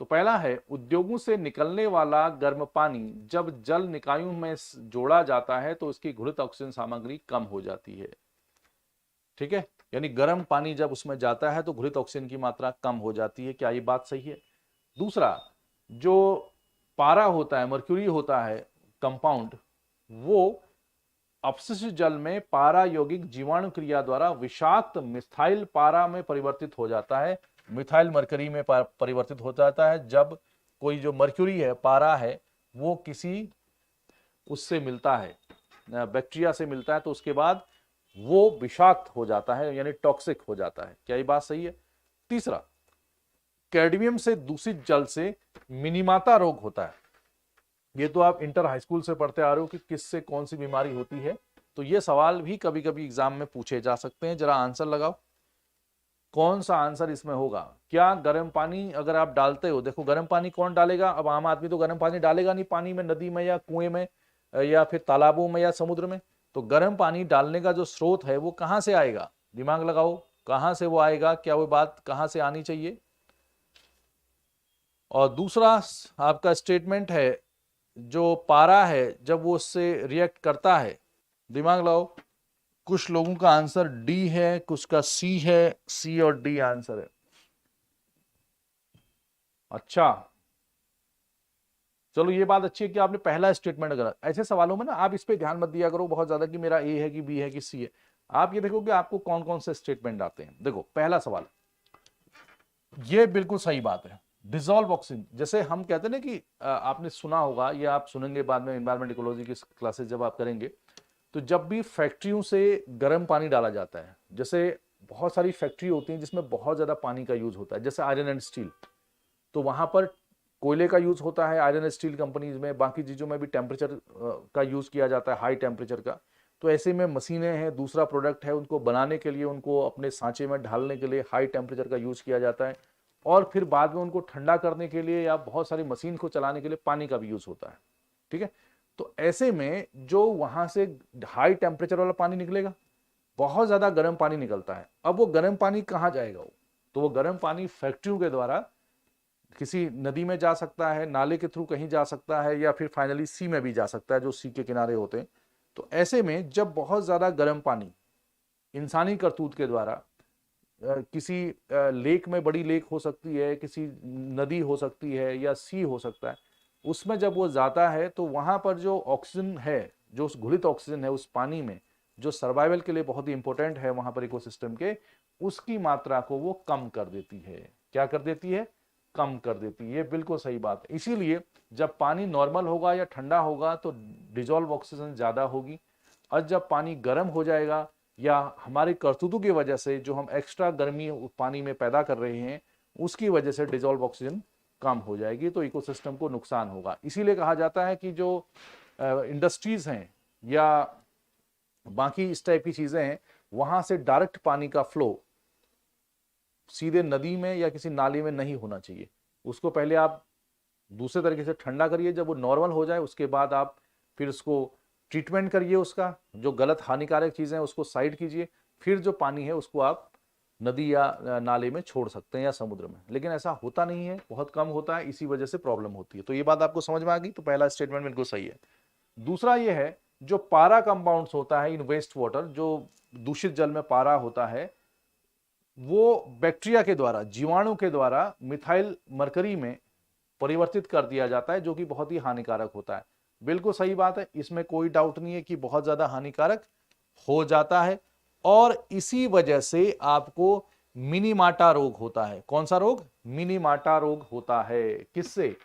Speaker 1: तो पहला है, उद्योगों से निकलने वाला गर्म पानी जब जल निकायों में जोड़ा जाता है तो उसकी घुलित ऑक्सीजन सामग्री कम हो जाती है। ठीक है, यानी गर्म पानी जब उसमें जाता है तो घुलित ऑक्सीजन की मात्रा कम हो जाती है। क्या ये बात सही है? दूसरा, जो पारा होता है, मर्क्यूरी होता है कंपाउंड, वो अपशिष्ट जल में पारा यौगिक जीवाणु क्रिया द्वारा विषाक्त मिथाइल पारा में परिवर्तित हो जाता है, मिथाइल मरकरी में परिवर्तित हो जाता है। जब कोई जो मर्क्यूरी है, पारा है, वो किसी उससे मिलता है, बैक्टीरिया से मिलता है, तो उसके बाद वो विषाक्त हो जाता है, यानी टॉक्सिक हो जाता है। क्या ये बात सही है? तीसरा, कैडमियम से दूषित जल से मिनीमाता रोग होता है। ये तो आप इंटर हाई स्कूल से पढ़ते आ रहे हो कि किससे कौन सी बीमारी होती है। तो ये सवाल भी कभी कभी एग्जाम में पूछे जा सकते हैं। जरा आंसर लगाओ, कौन सा आंसर इसमें होगा। क्या गर्म पानी अगर आप डालते हो, देखो गर्म पानी कौन डालेगा? अब आम आदमी तो गर्म पानी डालेगा नहीं पानी में, नदी में या कुएं में या फिर तालाबों में या समुद्र में। तो गर्म पानी डालने का जो स्रोत है वो कहां से आएगा? दिमाग लगाओ, कहां से वो आएगा? क्या वो बात कहां से आनी चाहिए? और दूसरा आपका स्टेटमेंट है, जो पारा है जब वो उससे रिएक्ट करता है, दिमाग लगाओ। कुछ लोगों का आंसर डी है, कुछ का सी है, सी और डी आंसर है। अच्छा, चलो ये बात अच्छी है कि आपने पहला स्टेटमेंट गलत। ऐसे सवालों में ना आप इस पे ध्यान मत दिया करो बहुत ज्यादा कि मेरा ए है कि बी है कि सी है। आप ये देखो कि आपको कौन कौन से स्टेटमेंट आते हैं। देखो पहला सवाल, ये बिल्कुल सही बात है, डिजोल्व ऑक्सीजन। जैसे हम कहते हैं ना कि आपने सुना होगा, ये आप सुनेंगे बाद में एनवायरमेंट इकोलॉजी की क्लासेस जब आप करेंगे, तो जब भी फैक्ट्रियों से गर्म पानी डाला जाता है, जैसे बहुत सारी फैक्ट्री होती हैं जिसमें बहुत ज्यादा पानी का यूज होता है, जैसे आयरन एंड स्टील, तो वहां पर कोयले का यूज होता है आयरन एंड स्टील कंपनीज में। बाकी चीजों में भी टेम्परेचर का यूज किया जाता है, हाई टेम्परेचर का। तो ऐसे में मशीनें हैं, दूसरा प्रोडक्ट है, उनको बनाने के लिए, उनको अपने सांचे में ढालने के लिए हाई टेम्परेचर का यूज किया जाता है। और फिर बाद में उनको ठंडा करने के लिए या बहुत सारी मशीन को चलाने के लिए पानी का भी यूज होता है। ठीक है, तो ऐसे में जो वहां से हाई टेम्परेचर वाला पानी निकलेगा, बहुत ज्यादा गर्म पानी निकलता है। अब वो गर्म पानी कहाँ जाएगा? तो वो गर्म पानी फैक्ट्रियों के द्वारा किसी नदी में जा सकता है, नाले के थ्रू कहीं जा सकता है, या फिर फाइनली सी में भी जा सकता है, जो सी के किनारे होते हैं। तो ऐसे में जब बहुत ज्यादा गर्म पानी इंसानी करतूत के द्वारा किसी लेक में, बड़ी लेक हो सकती है, किसी नदी हो सकती है, या सी हो सकता है, उसमें जब वो जाता है तो वहां पर जो ऑक्सीजन है, जो उस घुलित ऑक्सीजन है उस पानी में, जो सर्वाइवल के लिए बहुत ही इंपॉर्टेंट है वहां पर इकोसिस्टम के, उसकी मात्रा को वो कम कर देती है। क्या कर देती है? कम कर देती है। ये बिल्कुल सही बात है। इसीलिए जब पानी नॉर्मल होगा या ठंडा होगा तो डिजोल्व ऑक्सीजन ज्यादा होगी, और जब पानी गर्म हो जाएगा या हमारी करतूतों की वजह से जो हम एक्स्ट्रा गर्मी पानी में पैदा कर रहे हैं उसकी वजह से डिजोल्व ऑक्सीजन कम हो जाएगी, तो इकोसिस्टम को नुकसान होगा। इसीलिए कहा जाता है कि जो इंडस्ट्रीज हैं या बाकी इस टाइप की चीजें हैं, वहां से डायरेक्ट पानी का फ्लो सीधे नदी में या किसी नाली में नहीं होना चाहिए। उसको पहले आप दूसरे तरीके से ठंडा करिए, जब वो नॉर्मल हो जाए उसके बाद आप फिर उसको ट्रीटमेंट करिए, उसका जो गलत हानिकारक चीजें हैं उसको साइड कीजिए, फिर जो पानी है उसको आप नदी या नाले में छोड़ सकते हैं या समुद्र में, लेकिन ऐसा होता नहीं है, बहुत कम होता है, इसी वजह से प्रॉब्लम होती है। तो ये बात आपको समझ में आ गई, तो पहला स्टेटमेंट बिल्कुल सही है। दूसरा ये है, जो पारा कंपाउंड्स होता है इन वेस्ट वाटर, जो दूषित जल में पारा होता है, वो बैक्टीरिया के द्वारा, जीवाणु के द्वारा मिथाइल मरकरी में परिवर्तित कर दिया जाता है, जो कि बहुत ही हानिकारक होता है। बिल्कुल सही बात है, इसमें कोई डाउट नहीं है कि बहुत ज्यादा हानिकारक हो जाता है, और इसी वजह से आपको मिनीमाटा रोग होता है। कौन सा रोग? मिनीमाटा रोग होता है। किससे?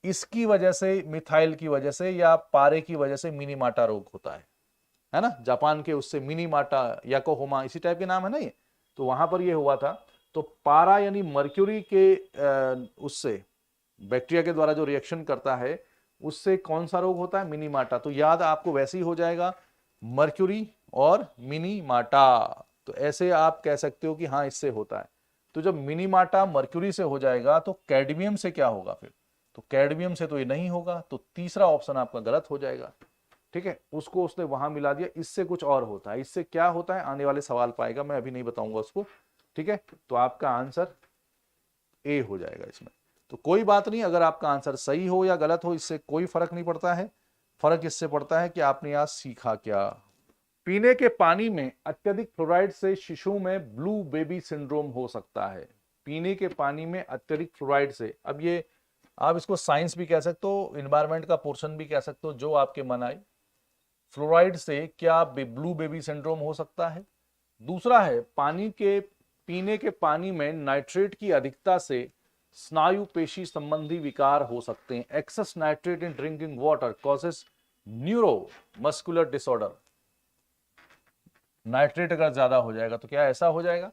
Speaker 1: इसकी वजह से, मिथाइल की वजह से या पारे की वजह से मिनीमाटा रोग होता है ना। जापान के उससे मिनीमाटा, याकोहोमा, इसी टाइप के नाम है ना ये, तो वहां पर ये हुआ था। तो पारा यानी मर्क्यूरी के उससे बैक्टीरिया के द्वारा जो रिएक्शन करता है, उससे कौन सा रोग होता है? मिनीमाटा। तो याद आपको वैसे ही हो जाएगा, मर्क्यूरी और मिनीमाटा। तो ऐसे आप कह सकते हो कि हाँ इससे होता है। तो जब मिनीमाटा मर्क्यूरी से हो जाएगा तो कैडमियम से क्या होगा फिर? तो कैडमियम से तो ये नहीं होगा, तो तीसरा ऑप्शन आपका गलत हो जाएगा। ठीक है, उसको उसने वहां मिला दिया। इससे कुछ और होता है। इससे क्या होता है आने वाले सवाल पाएगा, मैं अभी नहीं बताऊंगा उसको। ठीक है, तो आपका आंसर ए हो जाएगा इसमें। तो कोई बात नहीं, अगर आपका आंसर सही हो या गलत हो, इससे कोई फर्क नहीं पड़ता है। फर्क इससे पड़ता है कि आपने आज सीखा क्या। पीने के पानी में अत्यधिक फ्लोराइड से शिशु में ब्लू बेबी सिंड्रोम हो सकता है। पीने के पानी में अत्यधिक फ्लोराइड से, अब ये आप इसको साइंस भी कह सकते हो, इन्वायरमेंट का पोर्शन भी कह सकते हो, जो आपके मन आए। फ्लोराइड से क्या ब्लू बेबी सिंड्रोम हो सकता है? दूसरा है, पानी के पीने के पानी में नाइट्रेट की अधिकता से स्नायु पेशी संबंधी विकार हो सकते हैं। Excess nitrate in drinking water causes neuro muscular disorder. Nitrate अगर ज्यादा हो जाएगा तो क्या ऐसा हो जाएगा?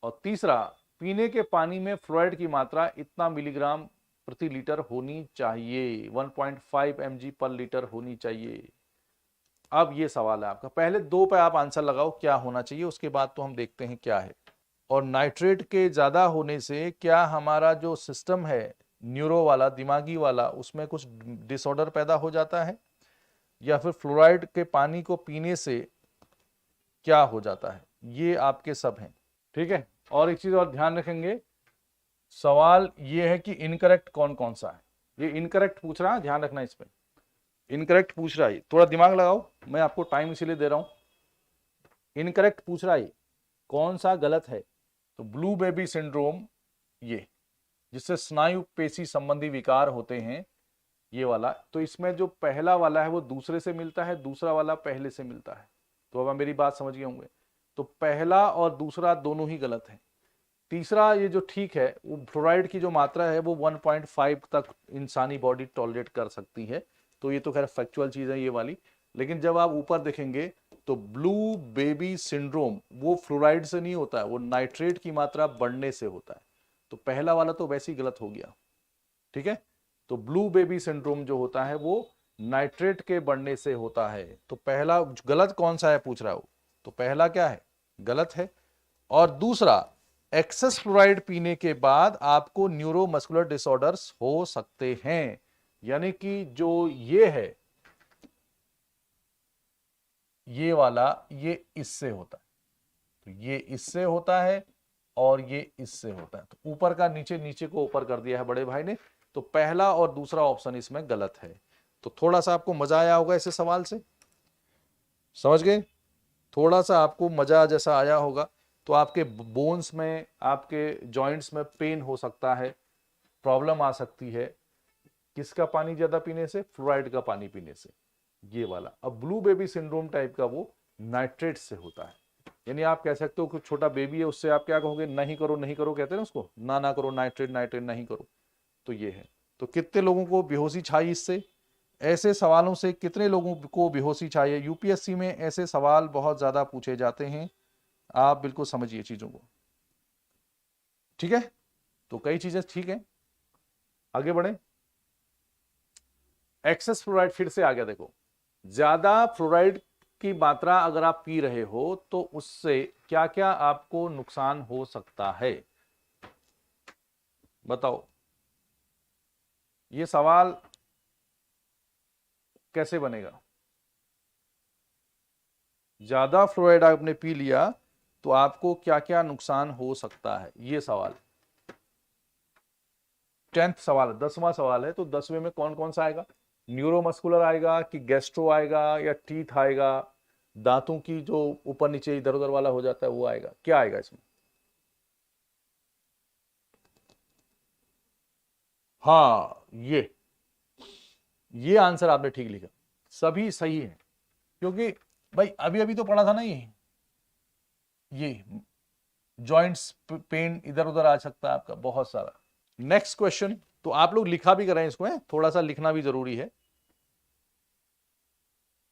Speaker 1: और तीसरा, पीने के पानी में फ्लोराइड की मात्रा इतना मिलीग्राम प्रति लीटर होनी चाहिए, 1.5 mg पर लीटर होनी चाहिए। अब ये सवाल है आपका, पहले दो पे आप आंसर लगाओ क्या होना चाहिए, उसके बाद तो हम देखते हैं क्या है। और नाइट्रेट के ज्यादा होने से क्या हमारा जो सिस्टम है न्यूरो वाला, दिमागी वाला, उसमें कुछ डिसऑर्डर पैदा हो जाता है, या फिर फ्लोराइड के पानी को पीने से क्या हो जाता है? ये आपके सब हैं। ठीक है, और एक चीज और ध्यान रखेंगे, सवाल ये है कि इनकरेक्ट कौन कौन सा है। ये इनकरेक्ट पूछ रहा है, ध्यान रखना इस पे, इनकरेक्ट पूछ रहा है, थोड़ा दिमाग लगाओ, मैं आपको टाइम इसीलिए दे रहा हूं। इनकरेक्ट पूछ रहा है, कौन सा गलत है? तो ब्लू बेबी सिंड्रोम, ये जिससे स्नायु पेशी संबंधी विकार होते हैं, ये वाला। तो इसमें जो पहला वाला है वो दूसरे से मिलता है, दूसरा वाला पहले से मिलता है। तो अब आप मेरी बात समझ गए होंगे। तो पहला और दूसरा दोनों ही गलत है। तीसरा ये जो ठीक है, वो फ्लोराइड की जो मात्रा है वो 1.5 तक इंसानी बॉडी टॉलरेट कर सकती है। तो ये तो खैर फैक्चुअल चीज है ये वाली। लेकिन जब आप ऊपर देखेंगे तो ब्लू बेबी सिंड्रोम वो फ्लोराइड से नहीं होता है, वो नाइट्रेट की मात्रा बढ़ने से होता है। तो पहला वाला तो वैसे ही गलत हो गया। ठीक है, तो ब्लू बेबी सिंड्रोम जो होता है वो नाइट्रेट के बढ़ने से होता है। तो पहला गलत कौन सा है पूछ रहा हो, तो पहला क्या है? गलत है। और दूसरा, एक्सेस फ्लोराइड पीने के बाद आपको न्यूरोमस्कुलर डिसऑर्डर्स हो सकते हैं। यानी कि जो ये है, ये वाला, ये इससे होता है, तो ये इससे होता है और ये इससे होता है। तो ऊपर का नीचे, नीचे को ऊपर कर दिया है बड़े भाई ने। तो पहला और दूसरा ऑप्शन इसमें गलत है। तो थोड़ा सा आपको मजा आया होगा इस सवाल से, समझ गए? थोड़ा सा आपको मजा जैसा आया होगा। तो आपके बोन्स में, आपके जॉइंट्स में पेन हो सकता है, प्रॉब्लम आ सकती है। किसका पानी ज्यादा पीने से? फ्लोराइड का पानी पीने से, ये वाला। अब ब्लू बेबी सिंड्रोम टाइप का वो नाइट्रेट से होता है। यानी आप कह सकते हो कि छोटा बेबी है, उससे आप क्या कहोगे? नहीं करो, नहीं करो कहते हैं ना उसको, ना ना करो, नाइट्रेट नाइट्रेट नहीं करो। तो ये है। तो कितने लोगों को बेहोशी छाई इससे? ऐसे सवालों से कितने लोगों को बेहोशी चाहिए? यूपीएससी में ऐसे सवाल बहुत ज्यादा पूछे जाते हैं, आप बिल्कुल समझिए चीजों को। ठीक है, तो कई चीजें ठीक है, आगे बढ़े। एक्सेस फ्लोराइड फिर से आ गया, देखो, ज्यादा फ्लोराइड की मात्रा अगर आप पी रहे हो तो उससे क्या क्या आपको नुकसान हो सकता है, बताओ। ये सवाल कैसे बनेगा? ज्यादा फ्लोराइड आपने पी लिया तो आपको क्या क्या नुकसान हो सकता है, ये सवाल 10th सवाल है, 10वां सवाल है। तो 10वें में कौन कौन सा आएगा? न्यूरोमस्कुलर आएगा कि गैस्ट्रो आएगा या टीथ आएगा, दांतों की जो ऊपर नीचे इधर उधर वाला हो जाता है वो आएगा, क्या आएगा इसमें? हाँ, ये आंसर आपने ठीक लिखा, सभी सही है। क्योंकि भाई अभी अभी तो पढ़ा था ना ये जॉइंट्स पेन इधर उधर आ सकता है आपका बहुत सारा। नेक्स्ट क्वेश्चन, तो आप लोग लिखा भी करें इसको, है थोड़ा सा लिखना भी जरूरी है।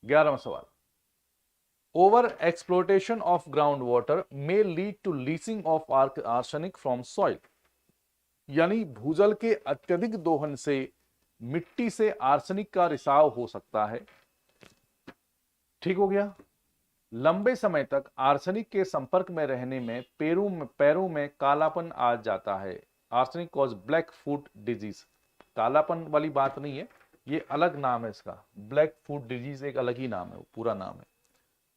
Speaker 1: 11वां सवाल, over exploitation of ground water may lead to leaching of arsenic from soil, यानी भूजल के अत्यधिक दोहन से मिट्टी से आर्सेनिक का रिसाव हो सकता है। ठीक हो गया। लंबे समय तक आर्सेनिक के संपर्क में रहने में पैरों में कालापन आ जाता है। Arsenic cause black foot disease, कालापन वाली बात नहीं है, ये अलग नाम है इसका। ब्लैक फुट डिजीज एक अलग ही नाम है, पूरा नाम है।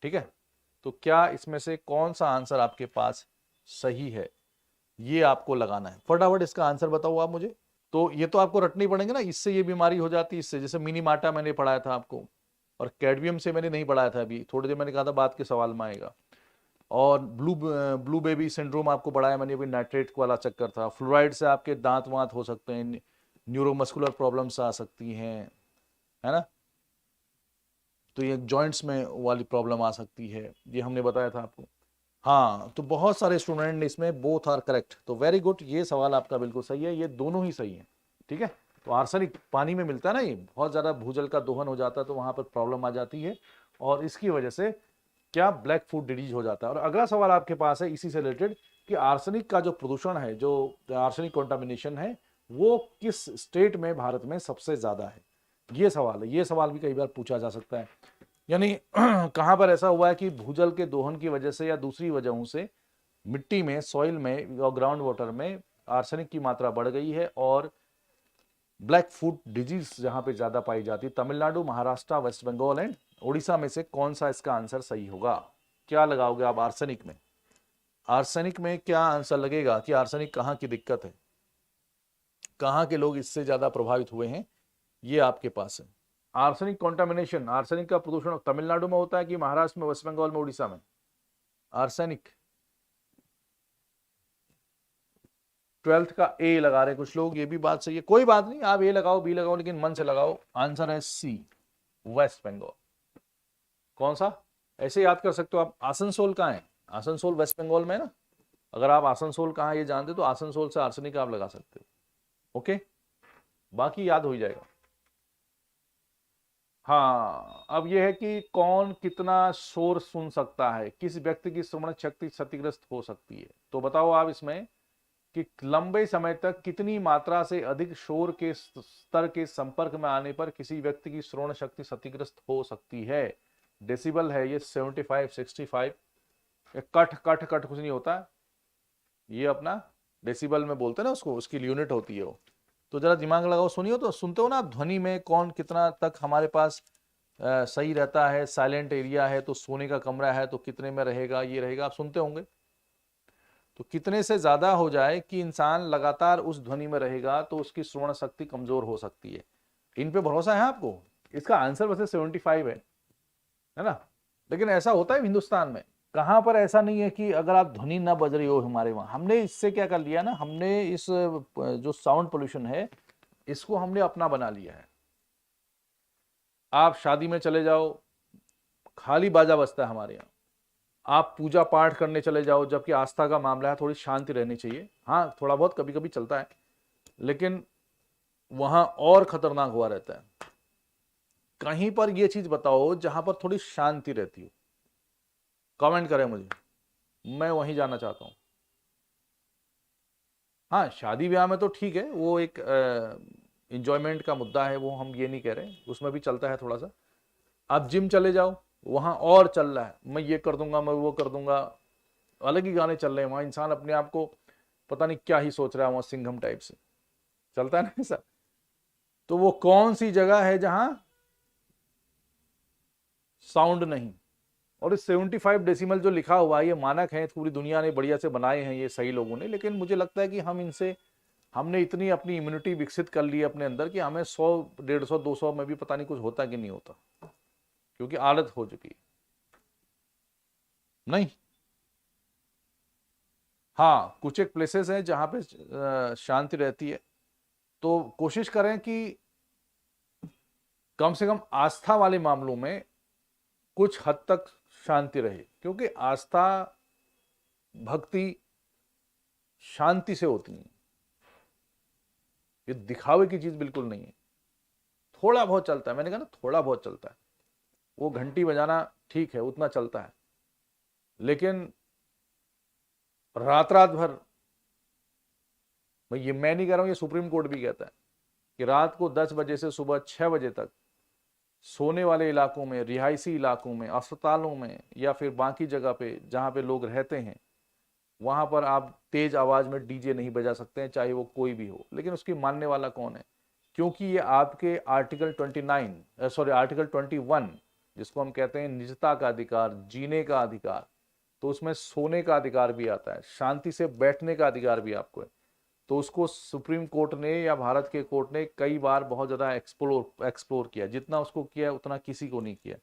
Speaker 1: ठीक है, तो क्या इसमें से कौन सा आंसर आपके पास सही है, ये आपको लगाना है। फटाफट इसका आंसर बताओ आप मुझे। तो ये तो आपको रटनी पड़ेंगे ना, इससे ये बीमारी हो जाती है, इससे। जैसे मिनीमाटा मैंने पढ़ाया था आपको, और कैडमियम से मैंने नहीं पढ़ाया था, अभी थोड़ी देर मैंने कहा था बाद के सवाल में आएगा। और ब्लू बेबी सिंड्रोम आपको पढ़ाया मैंने, अभी नाइट्रेट वाला चक्कर था। फ्लोराइड से आपके दांत वांत हो सकते हैं, न्यूरोमस्कुलर प्रॉब्लम्स आ सकती हैं, है ना। तो ये जॉइंट्स में वाली प्रॉब्लम आ सकती है, ये हमने बताया था आपको। हाँ, तो बहुत सारे स्टूडेंट ने इसमें बोथ आर करेक्ट, तो वेरी गुड, ये सवाल आपका बिल्कुल सही है, ये दोनों ही सही है। ठीक है, तो आर्सेनिक पानी में मिलता है ना, ये बहुत ज़्यादा भूजल का दोहन हो जाता है तो वहाँ पर प्रॉब्लम आ जाती है, और इसकी वजह से क्या ब्लैक फुट डिजीज हो जाता है। और अगला सवाल आपके पास है इसी से रिलेटेड कि आर्सेनिक का जो प्रदूषण है, जो आर्सेनिक कंटामिनेशन है, वो किस स्टेट में भारत में सबसे ज़्यादा है, ये सवाल है। ये सवाल भी कई बार पूछा जा सकता है, यानी कहां पर ऐसा हुआ है कि भूजल के दोहन की वजह से या दूसरी वजहों से मिट्टी में, सॉइल में और ग्राउंड वाटर में आर्सेनिक की मात्रा बढ़ गई है, और ब्लैक फुट डिजीज जहां पे ज्यादा पाई जाती है, तमिलनाडु, महाराष्ट्र, वेस्ट बंगाल एंड उड़ीसा में से कौन सा इसका आंसर सही होगा? क्या लगाओगे आप आर्सेनिक में? आर्सेनिक में क्या आंसर लगेगा कि आर्सेनिक कहां की दिक्कत है, कहां के लोग इससे ज्यादा प्रभावित हुए हैं, ये आपके पास है। आर्सेनिक कॉन्टामिनेशन, आर्सेनिक का प्रदूषण तमिलनाडु में होता है कि महाराष्ट्र में, वेस्ट बंगाल में, उड़ीसा में? आर्सेनिक 12th का ए लगा रहे कुछ लोग, ये भी बात सही है, कोई बात नहीं, आप ए लगाओ बी लगाओ, लेकिन मन से लगाओ। आंसर है सी, वेस्ट बंगाल। कौन सा? ऐसे याद कर सकते हो आप। आसनसोल कहाँ है? आसनसोल वेस्ट बंगाल में है ना। अगर आप आसनसोल कहाँ ये जानते तो आसनसोल से आर्सेनिक आप लगा सकते हो। ओके, बाकी याद हो जाएगा। हाँ, अब यह है कि कौन कितना शोर सुन सकता है, किस व्यक्ति की श्रवण शक्ति क्षतिग्रस्त हो सकती है। तो बताओ आप इसमें कि लंबे समय तक कितनी मात्रा से अधिक शोर के स्तर के संपर्क में आने पर किसी व्यक्ति की श्रवण शक्ति क्षतिग्रस्त हो सकती है। डेसिबल है ये 75, 65। कट कट कट कुछ नहीं होता, ये अपना डेसिबल में बोलते हैं ना उसको, उसकी यूनिट होती है वो। तो जरा दिमाग लगाओ, सुनियो तो, सुनते हो ना आप ध्वनि में कौन कितना तक हमारे पास सही रहता है। साइलेंट एरिया है तो सोने का कमरा है तो कितने में रहेगा, ये रहेगा, आप सुनते होंगे। तो कितने से ज्यादा हो जाए कि इंसान लगातार उस ध्वनि में रहेगा तो उसकी श्रवण शक्ति कमजोर हो सकती है। इन पे भरोसा है आपको? इसका आंसर वैसे 75 है ना। लेकिन ऐसा होता है हिंदुस्तान में, कहां पर ऐसा नहीं है कि अगर आप ध्वनि ना बज रही हो हमारे वहां। हमने इससे क्या कर लिया ना, हमने इस जो साउंड पोल्यूशन है इसको हमने अपना बना लिया है। आप शादी में चले जाओ, खाली बाजा बजता है हमारे यहाँ। आप पूजा पाठ करने चले जाओ, जबकि आस्था का मामला है, थोड़ी शांति रहनी चाहिए। हाँ, थोड़ा बहुत कभी कभी चलता है, लेकिन वहां और खतरनाक हुआ रहता है। कहीं पर यह चीज बताओ जहां पर थोड़ी शांति रहती हो, कमेंट करें मुझे, मैं वहीं जाना चाहता हूं। हाँ, शादी ब्याह में तो ठीक है, वो एक इंजॉयमेंट का मुद्दा है, वो हम ये नहीं कह रहे, उसमें भी चलता है थोड़ा सा। आप जिम चले जाओ, वहां और चल रहा है, मैं ये कर दूंगा, मैं वो कर दूंगा, अलग ही गाने चल रहे हैं वहां। इंसान अपने आप को पता नहीं क्या ही सोच रहा है वहां, सिंघम टाइप से चलता है ना ऐसा। तो वो कौन सी जगह है जहां साउंड नहीं? और इस 75 डेसिमल जो लिखा हुआ है ये मानक है, पूरी दुनिया ने बढ़िया से बनाए हैं ये सही लोगों ने, लेकिन मुझे लगता है कि हमने इतनी अपनी इम्यूनिटी विकसित कर ली है अपने अंदर कि हमें 100, 150, 200 में भी पता नहीं कुछ होता कि नहीं होता, क्योंकि आदत हो चुकी है। नहीं, हाँ कुछ एक प्लेसेस हैं जहां पे शांति रहती है, तो कोशिश करें कि कम से कम आस्था वाले मामलों में कुछ हद तक शांति रहे, क्योंकि आस्था भक्ति शांति से होती है, ये दिखावे की चीज बिल्कुल नहीं है। थोड़ा बहुत चलता है, मैंने कहा ना थोड़ा बहुत चलता है, वो घंटी बजाना ठीक है उतना चलता है, लेकिन रात रात भर, ये मैं नहीं कह रहा हूं, ये सुप्रीम कोर्ट भी कहता है कि रात को 10 बजे से सुबह 6 बजे तक सोने वाले इलाकों में, रिहायशी इलाकों में, अस्पतालों में या फिर बाकी जगह पे जहां पे लोग रहते हैं, वहां पर आप तेज आवाज में डीजे नहीं बजा सकते हैं, चाहे वो कोई भी हो। लेकिन उसकी मानने वाला कौन है? क्योंकि ये आपके आर्टिकल 21 जिसको हम कहते हैं निजता का अधिकार, जीने का अधिकार, तो उसमें सोने का अधिकार भी आता है, शांति से बैठने का अधिकार भी आपको है। तो उसको सुप्रीम कोर्ट ने या भारत के कोर्ट ने कई बार बहुत ज्यादा एक्सप्लोर किया, जितना उसको किया उतना किसी को नहीं किया।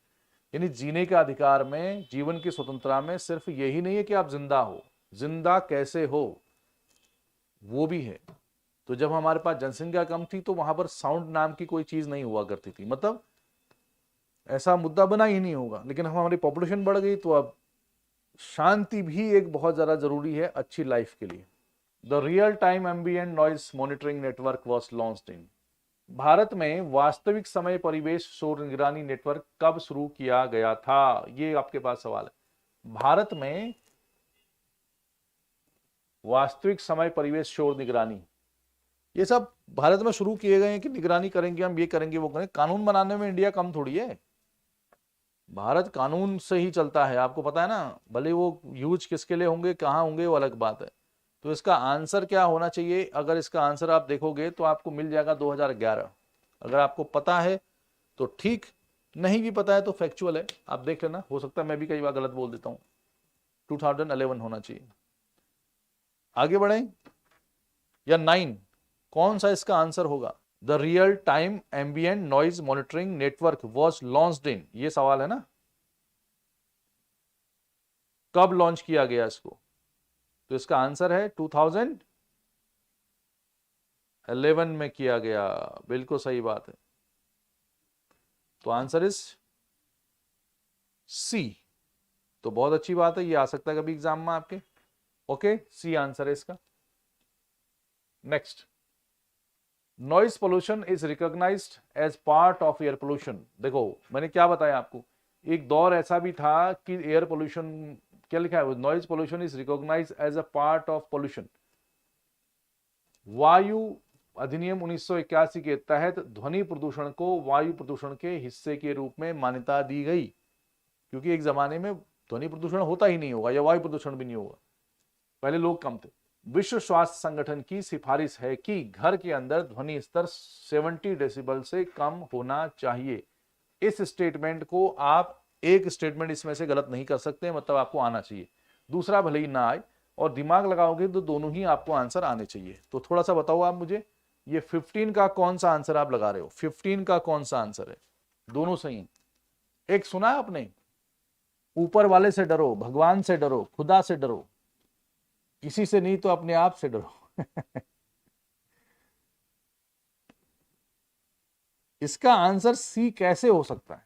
Speaker 1: यानी जीने का अधिकार में, जीवन की स्वतंत्रता में सिर्फ यही नहीं है कि आप जिंदा हो, जिंदा कैसे हो वो भी है। तो जब हमारे पास जनसंख्या कम थी तो वहां पर साउंड नाम की कोई चीज नहीं हुआ करती थी, मतलब ऐसा मुद्दा बना ही नहीं होगा। लेकिन हमारी पॉपुलेशन बढ़ गई तो अब शांति भी एक बहुत ज्यादा जरूरी है अच्छी लाइफ के लिए। The real time ambient noise monitoring network was launched in. Bharat में वास्तविक समय परिवेश शोर निगरानी नेटवर्क कब शुरू किया गया था? ये आपके पास सवाल है। भारत में वास्तविक समय परिवेश शोर निगरानी, ये सब भारत में शुरू किए गए हैं कि निगरानी करेंगे हम, ये करेंगे वो करेंगे। कानून बनाने में इंडिया कम थोड़ी है, भारत कानून से ही चलता है, आपको पता है ना। भले वो यूज किसके लिए होंगे, कहाँ होंगे, वो अलग बात है। तो इसका आंसर क्या होना चाहिए? अगर इसका आंसर आप देखोगे तो आपको मिल जाएगा 2011। अगर आपको पता है तो ठीक, नहीं भी पता है तो फैक्चुअल है, आप देख लेना। हो सकता है मैं भी कई बार गलत बोल देता हूं, 2011 होना चाहिए। आगे बढ़े या 9, कौन सा इसका आंसर होगा? The real time ambient noise monitoring network was launched in, ये सवाल है ना, कब लॉन्च किया गया इसको? तो इसका आंसर है 2011 में किया गया, बिल्कुल सही बात है। तो आंसर इज सी। तो बहुत अच्छी बात है, ये आ सकता है कभी एग्जाम में आपके। ओके, सी आंसर है इसका। Next, noise pollution is recognised as part of air pollution. देखो मैंने क्या बताया आपको, एक दौर ऐसा भी था कि एयर पोल्यूशन, क्या लिखा है, noise pollution is recognised as a part of pollution. वायु अधिनियम 1981 के तहत ध्वनि प्रदूषण को वायु प्रदूषण के हिस्से के रूप में मान्यता दी गई, क्योंकि एक जमाने में ध्वनि प्रदूषण होता ही नहीं होगा या वायु प्रदूषण भी नहीं होगा, पहले लोग कम थे। विश्व स्वास्थ्य संगठन की सिफारिश है कि घर के अंदर ध्वनि स्तर 70 डेसिबल से कम होना चाहिए। इस स्टेटमेंट को आप, एक स्टेटमेंट इसमें से गलत नहीं कर सकते, मतलब आपको आना चाहिए, दूसरा भले ही ना आए, और दिमाग लगाओगे तो दोनों ही आपको आंसर आने चाहिए। तो थोड़ा सा बताओ आप मुझे, ये 15 का कौन सा आंसर आप लगा रहे हो? 15 का कौन सा आंसर है? दोनों सही है। एक सुना है आपने, ऊपर वाले से डरो, भगवान से डरो, खुदा से डरो, किसी से नहीं तो अपने आप से डरो। इसका आंसर सी कैसे हो सकता है?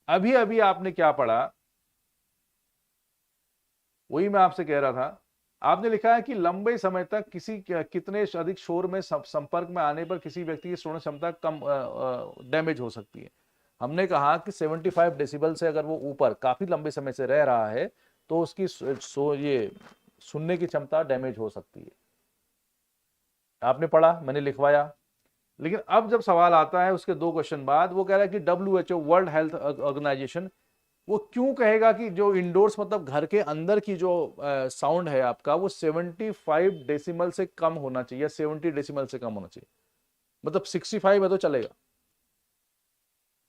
Speaker 1: अभी अभी आपने क्या पढ़ा, वही मैं आपसे कह रहा था। आपने लिखा है कि लंबे समय तक किसी कितने अधिक शोर में संपर्क में आने पर किसी व्यक्ति की श्रवण क्षमता कम डैमेज हो सकती है। हमने कहा कि 75 डेसिबल से अगर वो ऊपर काफी लंबे समय से रह रहा है तो उसकी ये सुनने की क्षमता डैमेज हो सकती है। आपने पढ़ा, मैंने लिखवाया। लेकिन अब जब सवाल आता है उसके 2 क्वेश्चन बाद, वो कह रहा है कि WHO वर्ल्ड हेल्थ ऑर्गेनाइजेशन, वो क्यों कहेगा कि जो इंडोर्स मतलब घर के अंदर की जो साउंड है आपका, वो 75 डेसिमल से कम होना चाहिए, 70 डेसिमल से कम होना चाहिए। मतलब 65 है तो चलेगा।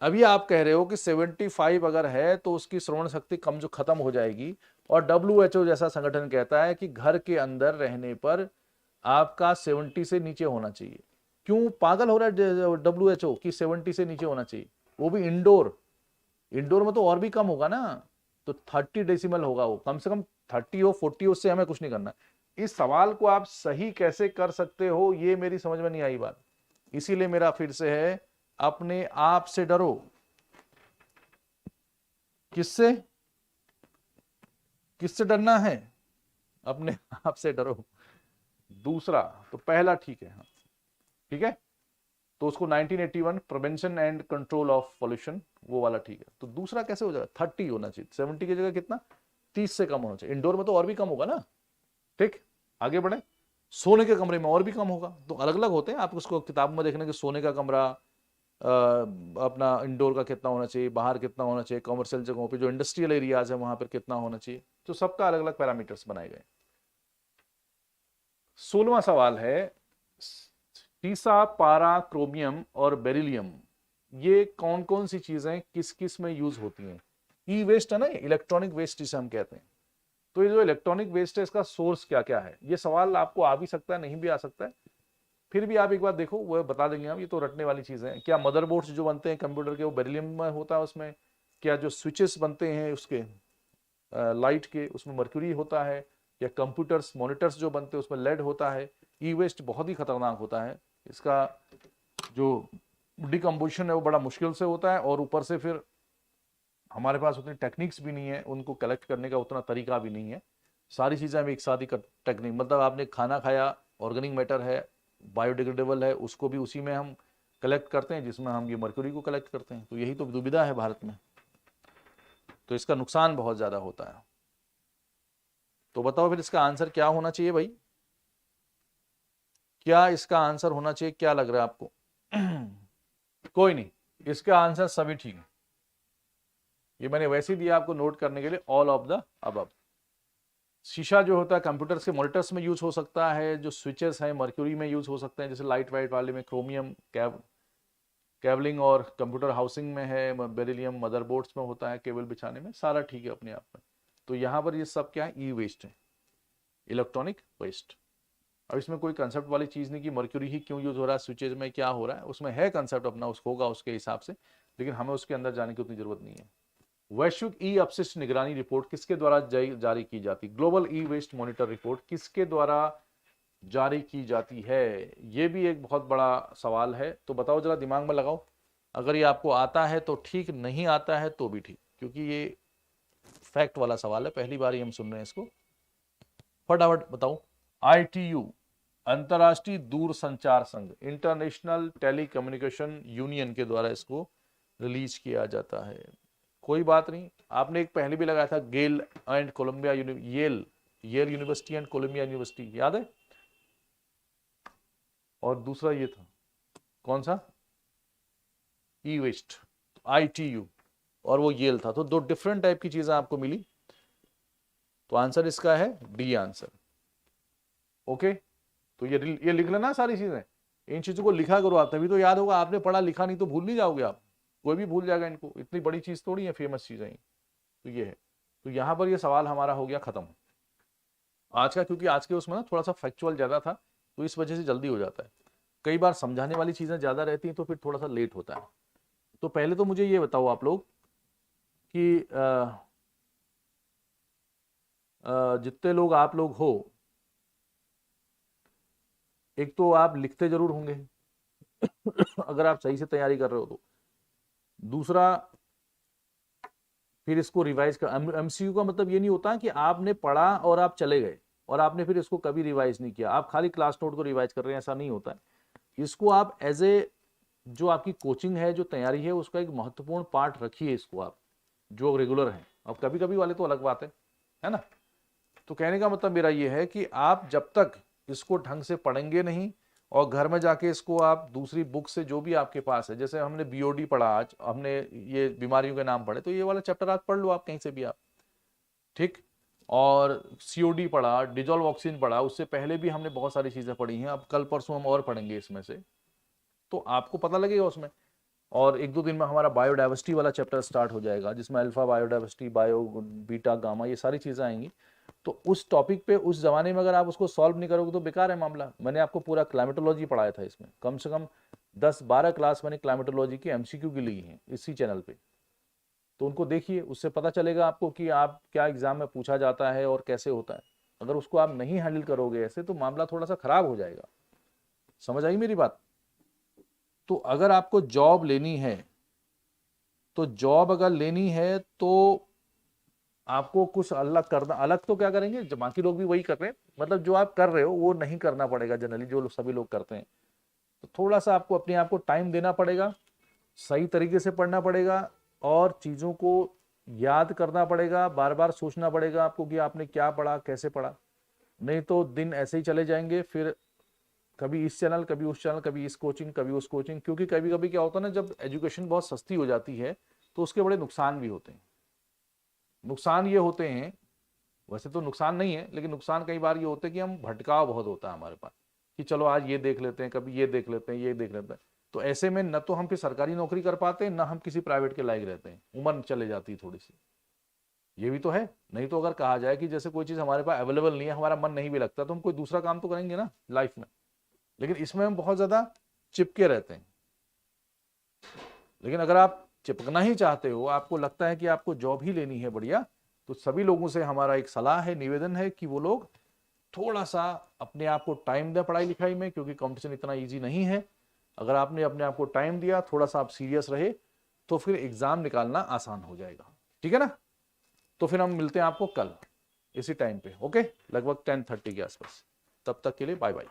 Speaker 1: अभी आप कह रहे हो कि 75 अगर है तो उसकी श्रवण शक्ति कम जो खत्म हो जाएगी, और WHO जैसा संगठन कहता है कि घर के अंदर रहने पर आपका 70 से नीचे होना चाहिए। क्यों पागल हो रहा है WHO कि 70 से नीचे होना चाहिए, वो भी इंडोर। इंडोर में तो और भी कम होगा ना, तो 30 डेसिमल होगा, वो कम से कम 30 हो 40 हो, उससे हमें कुछ नहीं करना। इस सवाल को आप सही कैसे कर सकते हो ये मेरी समझ में नहीं आई बात। इसीलिए मेरा फिर से है, अपने आप से डरो। किससे? किससे डरना है? अपने आप से डरो। दूसरा तो पहला ठीक है, हाँ ठीक है, तो उसको 1981 prevention and control of pollution, वो वाला ठीक है। तो दूसरा कैसे हो जाएगा? 30 होना चाहिए, 70 की जगह कितना? 30 से कम होना चाहिए। इंडोर में तो और भी कम होगा ना। ठीक, आगे बढ़े। सोने के कमरे में और भी कम होगा। तो अलग अलग होते हैं, आप उसको किताब में देखने कि सोने का कमरा अपना इंडोर का कितना होना चाहिए, बाहर कितना होना चाहिए, कमर्शियल जगहों पे जो इंडस्ट्रियल एरियाज है वहां पर कितना होना चाहिए, तो सबका अलग अलग पैरामीटर्स बनाए गए। 16वां सवाल है, सीसा, पारा, क्रोमियम और बेरिलियम, ये कौन कौन सी चीजें किस किस में यूज होती हैं? ई वेस्ट है ना, इलेक्ट्रॉनिक वेस्ट जिसे हम कहते हैं। तो ये जो इलेक्ट्रॉनिक वेस्ट है, इसका सोर्स क्या क्या है? ये सवाल आपको आ भी सकता है, नहीं भी आ सकता है, फिर भी आप एक बार देखो, वो बता देंगे हम। ये तो रटने वाली चीजें हैं। क्या मदरबोर्ड्स जो बनते हैं कंप्यूटर के वो बेरिलियम में होता है उसमें? क्या जो स्विचेस बनते हैं उसके लाइट के, उसमें मर्क्यूरी होता है? या कंप्यूटर्स मॉनिटर्स जो बनते हैं उसमें लेड होता है? ई वेस्ट बहुत ही खतरनाक होता है, इसका जो डिकम्पोजिशन है वो बड़ा मुश्किल से होता है, और ऊपर से फिर हमारे पास उतनी टेक्निक्स भी नहीं है, उनको कलेक्ट करने का उतना तरीका भी नहीं है। सारी चीज़ें हम एक साथ ही टेक्निक, मतलब आपने खाना खाया, ऑर्गेनिक मैटर है, बायोडिग्रेडेबल है, उसको भी उसी में हम कलेक्ट करते हैं जिसमें हम ये मर्क्यूरी को कलेक्ट करते हैं। तो यही तो दुविधा है भारत में, तो इसका नुकसान बहुत ज़्यादा होता है। तो बताओ फिर इसका आंसर क्या होना चाहिए भाई? क्या इसका आंसर होना चाहिए? क्या लग रहा है आपको? कोई नहीं, इसका आंसर सभी ठीक है। ये मैंने वैसे ही दिया आपको नोट करने के लिए, ऑल ऑफ द अबव। शीशा जो होता है कंप्यूटर्स के मॉनिटर्स में यूज हो सकता है, जो स्विचेस हैं मर्क्यूरी में यूज हो सकते हैं, जैसे लाइट वाइट वाले में क्रोमियम, केबलिंग और कंप्यूटर हाउसिंग में है, बेरिलियम मदरबोर्ड्स में होता है केबल बिछाने में, सारा ठीक है अपने आप में। तो यहाँ पर ये सब क्या है? ई वेस्ट है, इलेक्ट्रॉनिक वेस्ट। अब इसमें कोई कंसेप्ट वाली चीज़ नहीं कि मर्क्यूरी ही क्यों यूज हो रहा है, स्विचेज में क्या हो रहा है, उसमें है कंसेप्ट अपना, उसको होगा उसके हिसाब से, लेकिन हमें उसके अंदर जाने की उतनी जरूरत नहीं है। वैश्विक ई अपशिष्ट निगरानी रिपोर्ट किसके द्वारा जारी की जाती? Global e waste monitor report किसके द्वारा जारी की जाती है? ये भी एक बहुत बड़ा सवाल है, तो बताओ जरा, दिमाग में लगाओ। अगर ये आपको आता है तो ठीक, नहीं आता है तो भी ठीक, क्योंकि ये फैक्ट वाला सवाल है, पहली बार ही हम सुन रहे हैं इसको। फटाफट बताओ। ITU, अंतर्राष्ट्रीय दूर संचार संघ, इंटरनेशनल टेलीकम्युनिकेशन यूनियन के द्वारा इसको रिलीज किया जाता है। कोई बात नहीं, आपने एक पहले भी लगाया था, Yale and Columbia Yale University and Columbia University, याद है? और दूसरा ये था कौन सा? ई वेस्ट, ITU, और वो येल था। तो दो डिफरेंट टाइप की चीजें आपको मिली, तो आंसर इसका है डी आंसर। ओके, तो ये लिख लेना सारी चीजें, इन चीजों को लिखा करो आप, तभी तो याद होगा। आपने पढ़ा लिखा नहीं तो भूल नहीं जाओगे आप, कोई भी भूल जाएगा इनको, इतनी बड़ी चीज थोड़ी है, फेमस चीजें। तो ये है, तो यहां पर ये सवाल हमारा हो गया खत्म आज का, क्योंकि आज के उसमें ना थोड़ा सा फैक्चुअल ज्यादा था, तो इस वजह से जल्दी हो जाता है। कई बार समझाने वाली चीजें ज्यादा रहती हैं तो फिर थोड़ा सा लेट होता है। तो पहले तो मुझे ये बताओ आप लोग कि जितने लोग आप लोग हो, एक तो आप लिखते जरूर होंगे अगर आप सही से तैयारी कर रहे हो तो। दूसरा, फिर इसको रिवाइज कर। MCQ का मतलब ये नहीं होता कि आपने पढ़ा और आप चले गए और आपने फिर इसको कभी रिवाइज नहीं किया, आप खाली क्लास नोट को रिवाइज कर रहे हैं, ऐसा नहीं होता है। इसको आप एज ए, जो आपकी कोचिंग है, जो तैयारी है, उसका एक महत्वपूर्ण पार्ट रखिए इसको आप, जो रेगुलर है। अब कभी कभी वाले तो अलग बात है ना। तो कहने का मतलब मेरा ये है कि आप जब तक इसको ढंग से पढ़ेंगे नहीं, और घर में जाके इसको आप दूसरी बुक से जो भी आपके पास है, जैसे हमने BOD पढ़ा, आज हमने ये बीमारियों के नाम पढ़े, तो ये वाला चैप्टर आज पढ़ लो आप कहीं से भी आप, ठीक। और COD पढ़ा, डिजोल्वॉक्सिन पढ़ा, उससे पहले भी हमने बहुत सारी चीजें पढ़ी हैं, अब कल परसों हम और पढ़ेंगे इसमें से, तो आपको पता लगेगा उसमें। और 1-2 दिन में हमारा बायोडाइवर्सिटी वाला चैप्टर स्टार्ट हो जाएगा, जिसमें alpha biodiversity, bio beta gamma, ये सारी चीज़ें आएंगी। तो उस टॉपिक पे उस ज़माने में अगर आप उसको सॉल्व नहीं करोगे तो बेकार है मामला। मैंने आपको पूरा क्लाइमेटोलॉजी पढ़ाया था, इसमें कम से कम 10-12 क्लास मैंने क्लाइमेटोलॉजी की एमसीक्यू की ली हैं इसी चैनल पे। तो उनको देखिए, उससे पता चलेगा आपको कि आप क्या एग्जाम में पूछा जाता है और कैसे होता है। अगर उसको आप नहीं हैंडल करोगे ऐसे तो मामला थोड़ा सा खराब हो जाएगा। समझ आई मेरी बात? तो अगर आपको जॉब लेनी है, तो जॉब अगर लेनी है तो आपको कुछ अलग करना, अलग तो क्या करेंगे, जो बाकी लोग भी वही कर रहे हैं, मतलब जो आप कर रहे हो वो नहीं करना पड़ेगा जनरली, जो सभी लोग करते हैं। तो थोड़ा सा आपको अपने आप को टाइम देना पड़ेगा, सही तरीके से पढ़ना पड़ेगा और चीज़ों को याद करना पड़ेगा, बार बार सोचना पड़ेगा आपको कि आपने क्या पढ़ा, कैसे पढ़ा। नहीं तो दिन ऐसे ही चले जाएंगे, फिर कभी इस चैनल, कभी उस चैनल, कभी इस कोचिंग, कभी उस कोचिंग। क्योंकि कभी कभी क्या होता है ना, जब एजुकेशन बहुत सस्ती हो जाती है तो उसके बड़े नुकसान भी होते हैं। नुकसान ये होते हैं, वैसे तो नुकसान नहीं है, लेकिन नुकसान कई बार ये होते हैं कि हम भटकाव बहुत होता है हमारे पास, कि चलो आज ये देख लेते हैं, कभी ये देख लेते हैं, ये देख लेते हैं। तो ऐसे में न तो हम फिर सरकारी नौकरी कर पाते हैं, न हम किसी प्राइवेट के लायक रहते हैं, उम्र चले जाती है थोड़ी सी। ये भी तो है। नहीं तो अगर कहा जाए कि जैसे कोई चीज़ हमारे पास अवेलेबल नहीं है, हमारा मन नहीं भी लगता, तो हम कोई दूसरा काम तो करेंगे ना लाइफ में। लेकिन इसमें हम बहुत ज़्यादा चिपके रहते हैं। लेकिन अगर आप चिपकना ही चाहते हो, आपको लगता है कि आपको जॉब ही लेनी है बढ़िया, तो सभी लोगों से हमारा एक सलाह है, निवेदन है कि वो लोग थोड़ा सा अपने आप को टाइम दें पढ़ाई लिखाई में, क्योंकि कंपटीशन इतना ईजी नहीं है। अगर आपने अपने आप को टाइम दिया, थोड़ा सा आप सीरियस रहे, तो फिर एग्जाम निकालना आसान हो जाएगा। ठीक है ना? तो फिर हम मिलते हैं आपको कल इसी टाइम पे, ओके, लगभग 10:30 के आसपास। तब तक के लिए बाय बाय।